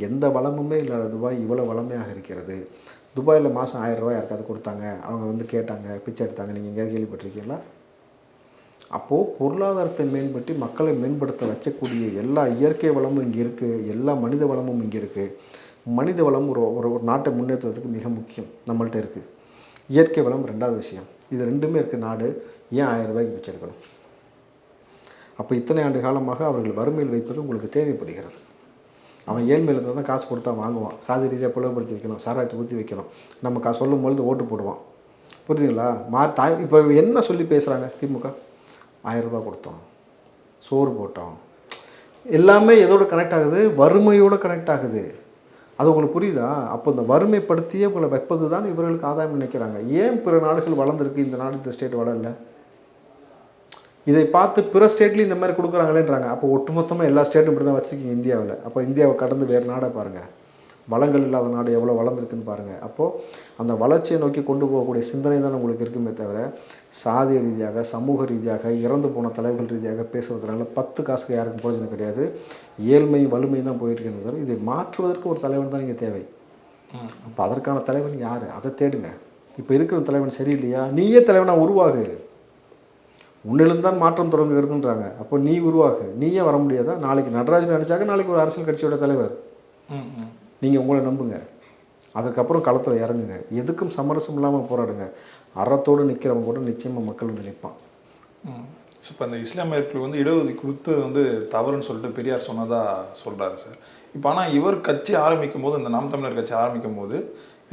எந்த வளமுமே இல்லாத துபாய் இவ்வளோ வளமையாக இருக்கிறது. துபாயில் மாதம் 1000 ரூபாய் யாருக்காவது கொடுத்தாங்க, அவங்க வந்து கேட்டாங்க, பிச்சை எடுத்தாங்க, நீங்கள் எங்கேயாவது கேள்விப்பட்டிருக்கீங்களா? அப்போது பொருளாதாரத்தை மேம்படுத்தி மக்களை மேம்படுத்த வைக்கக்கூடிய எல்லா இயற்கை வளமும் இங்கே இருக்குது, எல்லா மனித வளமும் இங்கே இருக்குது. மனித வளம் ஒரு நாட்டை முன்னேற்றுவதற்கு மிக முக்கியம், நம்மள்ட்ட இருக்குது. இயற்கை வளம் 2வது விஷயம். இது 2மே இருக்க நாடு ஏன் 1000 ரூபாய்க்கு பிச்சை எடுக்கணும்? அப்போ இத்தனை ஆண்டு காலமாக அவர்கள் வறுமையில் வைப்பது உங்களுக்கு தேவைப்படுகிறது. அவன் ஏழ்மையில் இருந்தால் தான் காசு கொடுத்தா வாங்குவான். சாதி ரீதியாக பிளவுபடுத்தி வைக்கணும், சாராயத்தை ஊற்றி வைக்கணும், நம்ம சொல்லும் பொழுது ஓட்டு போடுவான். புரியுதுங்களா? இப்போ என்ன சொல்லி பேசுகிறாங்க திமுக? 1000 ரூபா கொடுத்தோம், சோறு போட்டோம், எல்லாமே எதோடு கனெக்ட் ஆகுது? வறுமையோடு கனெக்ட் ஆகுது. அது உங்களுக்கு புரியுதா? அப்போ இந்த வறுமைப்படுத்தியே உங்களை வைப்பது தான் இவர்களுக்கு ஆதாயம் நினைக்கிறாங்க. ஏன் பிற நாடுகள் வளர்ந்துருக்கு, இந்த நாடு இந்த ஸ்டேட் வளரல? இதை பார்த்து பிற ஸ்டேட்லேயும் இந்த மாதிரி கொடுக்குறாங்களேன்றாங்க. அப்போ ஒட்டுமொத்தமாக எல்லா ஸ்டேட்டும் இப்படி தான் வச்சுருக்கீங்க இந்தியாவில். அப்போ இந்தியாவை கடந்து வேறு நாடை பாருங்கள், வளங்கள் இல்லாத நாடு எவ்வளோ வளர்ந்துருக்குன்னு பாருங்கள். அப்போது அந்த வளர்ச்சியை நோக்கி கொண்டு போகக்கூடிய சிந்தனை தான் உங்களுக்கு இருக்குமே தவிர, சாதிய ரீதியாக, சமூக ரீதியாக, இறந்து போன தலைவர்கள் ரீதியாக பேசுவதனால 10 காசுக்கு யாருக்கும் பிரயோஜனம் கிடையாது. ஏழ்மையும் வலிமையும் தான் போயிருக்கிறது. இதை மாற்றுவதற்கு ஒரு தலைவன் தான் இங்கே தேவை. அப்போ அதற்கான தலைவன் யார்? அதை தேடுங்க. இப்போ இருக்கிற தலைவன் சரியில்லையா? நீயே தலைவனாக உருவாகு. உன்னிலிருந்து தான் மாற்றம் தொடங்குகிறதுன்றாங்க. அப்போ நீ உருவாகு. நீயே வர முடியாதா? நாளைக்கு நடராஜன் நினச்சாக்க நாளைக்கு ஒரு அரசியல் கட்சியோட தலைவர். நீங்கள் உங்களை நம்புங்க, அதுக்கப்புறம் களத்தில் இறங்குங்க, எதுக்கும் சமரசம் இல்லாமல் போராடுங்க. அறத்தோடு நிற்கிறவங்க கூட நிச்சயமாக மக்கள் வந்து நிற்பான்.
இப்போ அந்த இஸ்லாமியர்கள் வந்து இடஒதுக்கீடு கொடுத்தது வந்து தவறுன்னு சொல்லிட்டு பெரியார் சொன்னதாக சொல்கிறாரு சார். இப்போ ஆனால் இவர் கட்சி ஆரம்பிக்கும் போது, இந்த நாம் தமிழர் கட்சி ஆரம்பிக்கும் போது,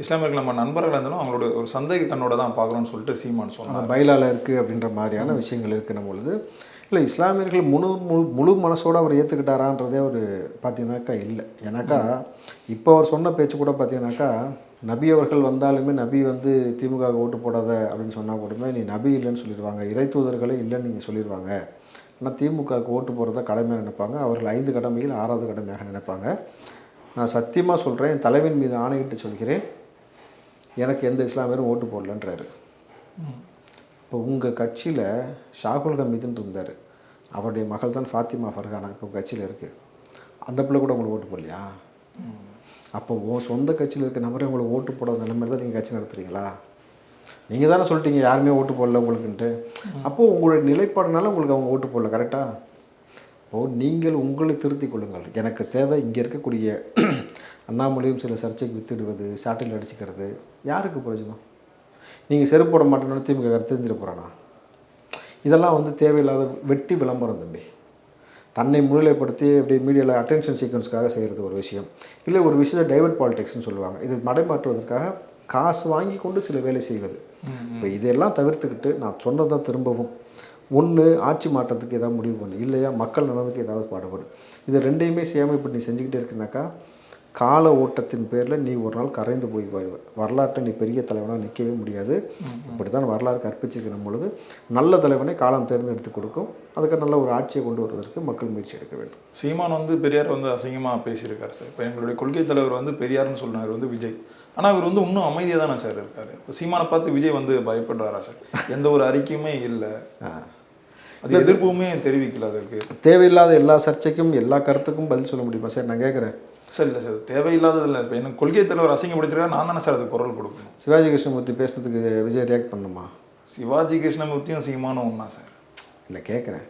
இஸ்லாமியர்கள் நம்ம நண்பர்கள் இருந்தாலும் அவங்களோட ஒரு சந்தேக கண்ணோட தான் பார்க்குறோன்னு சொல்லிட்டு சீமான் சொன்னாங்க.
பைலாவில் இருக்குது அப்படின்ற மாதிரியான விஷயங்கள் இருக்குன்னும் பொழுது, இல்லை இஸ்லாமியர்கள் முழு மனசோடு அவர் ஏற்றுக்கிட்டாரான்றதே ஒரு பார்த்தீங்கன்னாக்கா இல்லை. ஏன்னாக்கா இப்போ அவர் சொன்ன பேச்சு கூட பார்த்தீங்கன்னாக்கா நபி அவர்கள் வந்தாலுமே நபி வந்து திமுக ஓட்டு போடாத அப்படின்னு சொன்னால் கூடமே நீ நபி இல்லைன்னு சொல்லிடுவாங்க, இறை தூதர்களே இல்லைன்னு நீங்கள் சொல்லிடுவாங்க. ஆனால் திமுகவுக்கு ஓட்டு போடுறத கடமையாக நினைப்பாங்க. அவர்கள் 5 கடமையில் 6வது கடமையாக நினைப்பாங்க. நான் சத்தியமாக சொல்கிறேன், என் தலைவின் மீது ஆணையிட்டு சொல்கிறேன், எனக்கு எந்த இஸ்லாமியரும் ஓட்டு போடலன்றாரு. இப்போ உங்கள் கட்சியில் ஷாகுல் ஹமீதுன்னு இருந்தார், அவருடைய மகள் தான் ஃபாத்திமா ஃபர்கானா இப்போ கட்சியில் இருக்குது. அந்த பிள்ளை கூட உங்களுக்கு ஓட்டு போடலையா? அப்போ சொந்த கட்சியில் இருக்க நபரே உங்களுக்கு ஓட்டு போடாத நிலைமையில தான் நீங்கள் கட்சி நடத்துகிறீங்களா? நீங்கள் தானே சொல்லிட்டீங்க யாருமே ஓட்டு போடல உங்களுக்குன்ட்டு. அப்போது உங்களுடைய நிலைப்பாடுனால உங்களுக்கு அவங்க ஓட்டு போடல, கரெக்டாக? இப்போது நீங்கள் உங்களை திருத்திக் கொள்ளுங்கள். எனக்கு தேவை இங்கே இருக்கக்கூடிய அண்ணாமலையும் சில சர்ச்சைக்கு வித்துடுவது, சாட்டில் அடிச்சுக்கிறது, யாருக்கு பிரயோஜனம்? நீங்கள் செருப்பு போட மாட்டேன்னு திமுக தெரிஞ்சிட போகிறானா? இதெல்லாம் வந்து தேவையில்லாத வெட்டி விளம்பரம் தம்பி. தன்னை முன்னிலைப்படுத்தி அப்படியே மீடியாவில் அட்டென்ஷன் சீக்வன்ஸ்க்காக செய்கிறது ஒரு விஷயம். இல்லை ஒரு விஷயத்தை டைவர்ட் பாலிடிக்ஸ்னு சொல்லுவாங்க. இது மடைமாற்றுவதற்காக காசு வாங்கி கொண்டு சில வேலை செய்வது. இப்போ இதெல்லாம் தவிர்த்துக்கிட்டு நான் சொன்னதான் திரும்பவும், ஒன்று ஆட்சி மாற்றத்துக்கு ஏதாவது முடிவு பண்ணு, இல்லையா மக்கள் நலனுக்கு ஏதாவது பாடுபடு. இது ரெண்டையுமே செய்யாமல் இப்படி நீ செஞ்சுக்கிட்டே இருக்குனாக்கா கால ஓட்டத்தின் பேரில் நீ ஒரு நாள் கரைந்து போய் வரலாற்றை நீ பெரிய தலைவனாக நிற்கவே முடியாது. இப்படி தான் வரலாறு கற்பிச்சிருக்கிற பொழுது நல்ல தலைவனை காலம் தேர்ந்தெடுத்து கொடுக்கும். அதுக்கு நல்ல ஒரு ஆட்சியை கொண்டு வருவதற்கு மக்கள் முயற்சி எடுக்க வேண்டும்.
சீமான் வந்து பெரியார் வந்து அசிங்கமாக பேசியிருக்காரு சார். இப்போ எங்களுடைய கொள்கை தலைவர் வந்து பெரியார்னு சொன்னார் வந்து விஜய். ஆனால் இவர் வந்து இன்னும் அமைதியாக தானே சார் இருக்காரு. இப்போ சீமானை பார்த்து விஜய் வந்து பயப்படுறாரா சார்? எந்த ஒரு அறிக்கையுமே இல்லை, அது எதிர்ப்புமே தெரிவிக்கல. அதற்கு
தேவையில்லாத எல்லா சர்ச்சைக்கும் எல்லா கருத்துக்கும் பதில் சொல்ல முடியுமா சார்? நான் கேட்குறேன்
சார். இல்லை சார், தேவையில்லாதது இல்லை. இப்போ எனக்கு கொள்கை தலைவர் அசிங்கப்படுத்திருக்காரு, நான் தானே சார் அதுக்கு குரல் கொடுக்கணும்.
சிவாஜி கிருஷ்ணமூர்த்தி பேசுனதுக்கு விஜய் ரியாக்ட் பண்ணுமா?
சிவாஜி கிருஷ்ணமூர்த்தியும் சீமானும் ஒன்றா சார்? இல்லை,
கேட்குறேன்.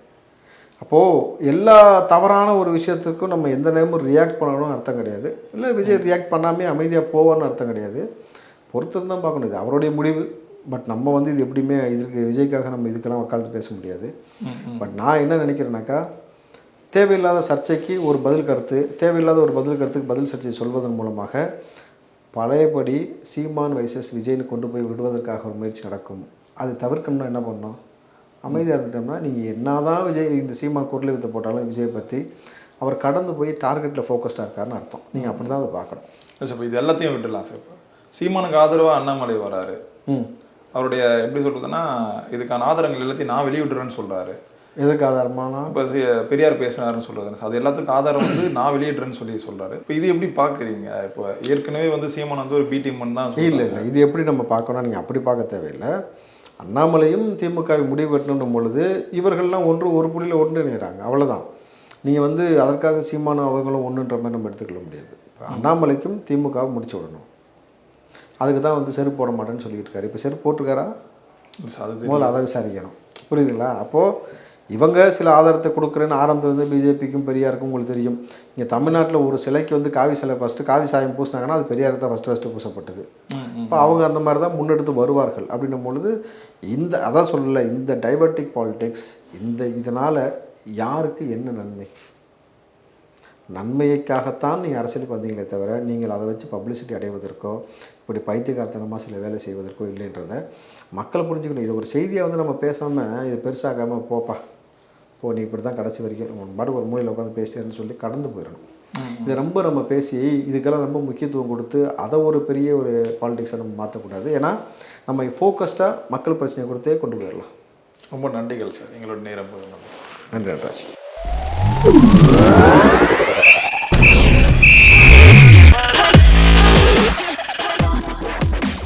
அப்போது எல்லா தவறான ஒரு விஷயத்துக்கும் நம்ம எந்த நேரமும் ரியாக்ட் பண்ணணும்னு அர்த்தம் கிடையாது. இல்லை விஜய் ரியாக்ட் பண்ணாமே அமைதியாக போவான்னு அர்த்தம் கிடையாது. பொறுத்து தான் பார்க்கணும், இது அவருடைய முடிவு. பட் நம்ம வந்து இது எப்படியுமே இதுக்கு விஜய்க்காக நம்ம இதுக்கெல்லாம் வக்காலத்து பேச முடியாது. பட் நான் என்ன நினைக்கிறேன்னாக்கா, தேவையில்லாத சர்ச்சைக்கு ஒரு பதில் கருத்து, தேவையில்லாத ஒரு பதில் கருத்துக்கு பதில் சர்ச்சை சொல்வதன் மூலமாக பழையபடி சீமான் வைசஸ் விஜய்னு கொண்டு போய் விடுவதற்காக ஒரு முயற்சி நடக்கும். அது தவிர்க்கணும்னா என்ன பண்ணணும்? அமைதியாக இருந்துட்டோம்னா, நீங்கள் என்னதான் விஜய் இந்த சீமான் குரல் வித்த போட்டாலும் விஜயை பற்றி அவர் கடந்து போய் டார்கெட்டில் ஃபோக்கஸ்டாக இருக்காருன்னு அர்த்தம். நீங்கள் அப்படி தான் அதை பார்க்கணும்.
சார் இப்போ இது எல்லாத்தையும் விட்டுடலாம் சார். இப்போ சீமானுக்கு ஆதரவாக அண்ணாமலை வராரு, அவருடைய எப்படி சொல்கிறதுன்னா இதுக்கான ஆதாரங்கள் எல்லாத்தையும் நான் வெளியிடுறேன்னு சொல்கிறாரு.
எதுக்கு ஆதாரமானா?
இப்போ பெரியார் பேசினாருன்னு சொல்கிறது, அது எல்லாத்துக்கும் ஆதாரம் வந்து நான் வெளியிடுறேன்னு சொல்கிறாரு. இப்போ இது எப்படி பார்க்குறீங்க? இப்போ ஏற்கனவே வந்து சீமான் வந்து ஒரு பிடிஎம் தான்.
இல்லை, இது எப்படி நம்ம பார்க்கணும்? நீங்கள் அப்படி பார்க்க தேவையில்லை. அண்ணாமலையும் திமுகவை முடிவு கட்டணும் பொழுது இவர்கள்லாம் ஒரு புள்ளியில் ஒன்றிணைகிறாங்க, அவ்வளோதான். நீங்கள் வந்து அதற்காக சீமானும் அவங்களும் ஒன்றுன்ற மாதிரி நம்ம எடுத்துக்கொள்ள முடியாது. இப்போ அண்ணாமலைக்கும் திமுகவை முடிச்சு விடணும். அதுக்கு தான் வந்து செருப்பு போட மாட்டேன்னு சொல்லிட்டு இருக்காரு. இப்போ செருப்பு போட்டிருக்காரா? முதல்ல அதை விசாரிக்கணும். புரியுதுங்களா? அப்போது இவங்க சில ஆதாரத்தை கொடுக்குறேன்னு ஆரம்பத்தில் வந்து பிஜேபிக்கும் பெரியாருக்கும் உங்களுக்கு தெரியும். இங்கே தமிழ்நாட்டில் ஒரு சிலைக்கு வந்து காவி சிலை ஃபஸ்ட்டு காவி சாயம் பூசினாங்கன்னா அது பெரியாருக்கு தான் ஃபஸ்ட்டு பூசப்பட்டது. இப்போ அவங்க அந்த மாதிரி தான் முன்னெடுத்து வருவார்கள். அப்படின்னும் பொழுது அதான் சொல்லலை, இந்த டைவர்டிக் பாலிடிக்ஸ் இதனால் யாருக்கு என்ன நன்மை? நன்மைக்காகத்தான் நீங்கள் அரசியலுக்கு வந்தீங்களே தவிர நீங்கள் அதை வச்சு பப்ளிசிட்டி அடைவதற்கோ இப்படி பைத்தியக்காரத்தனமாக சில வேலை செய்வதற்கோ இல்லைன்றதை மக்கள் புரிஞ்சுக்கணும். இது ஒரு செய்தியை வந்து நம்ம பேசாமல் இதை பெருசாகாமல் நீ இப்படி தான் கடைசி வரைக்கும் உன் பாட்டு ஒரு மூலையில் உட்காந்து பேசிட்டேன்னு சொல்லி கடந்து போயிடணும். இதை ரொம்ப நம்ம பேசி இதுக்கெல்லாம் ரொம்ப முக்கியத்துவம் கொடுத்து அதை ஒரு பெரிய ஒரு பாலிடிக்ஸை நம்ம மாற்றக்கூடாது. ஏன்னா நம்ம ஃபோக்கஸ்டாக மக்கள் பிரச்சனையை கொடுத்தே கொண்டு போயிடலாம்.
ரொம்ப நன்றிகள் சார், எங்களோட நேரம்.
நன்றி.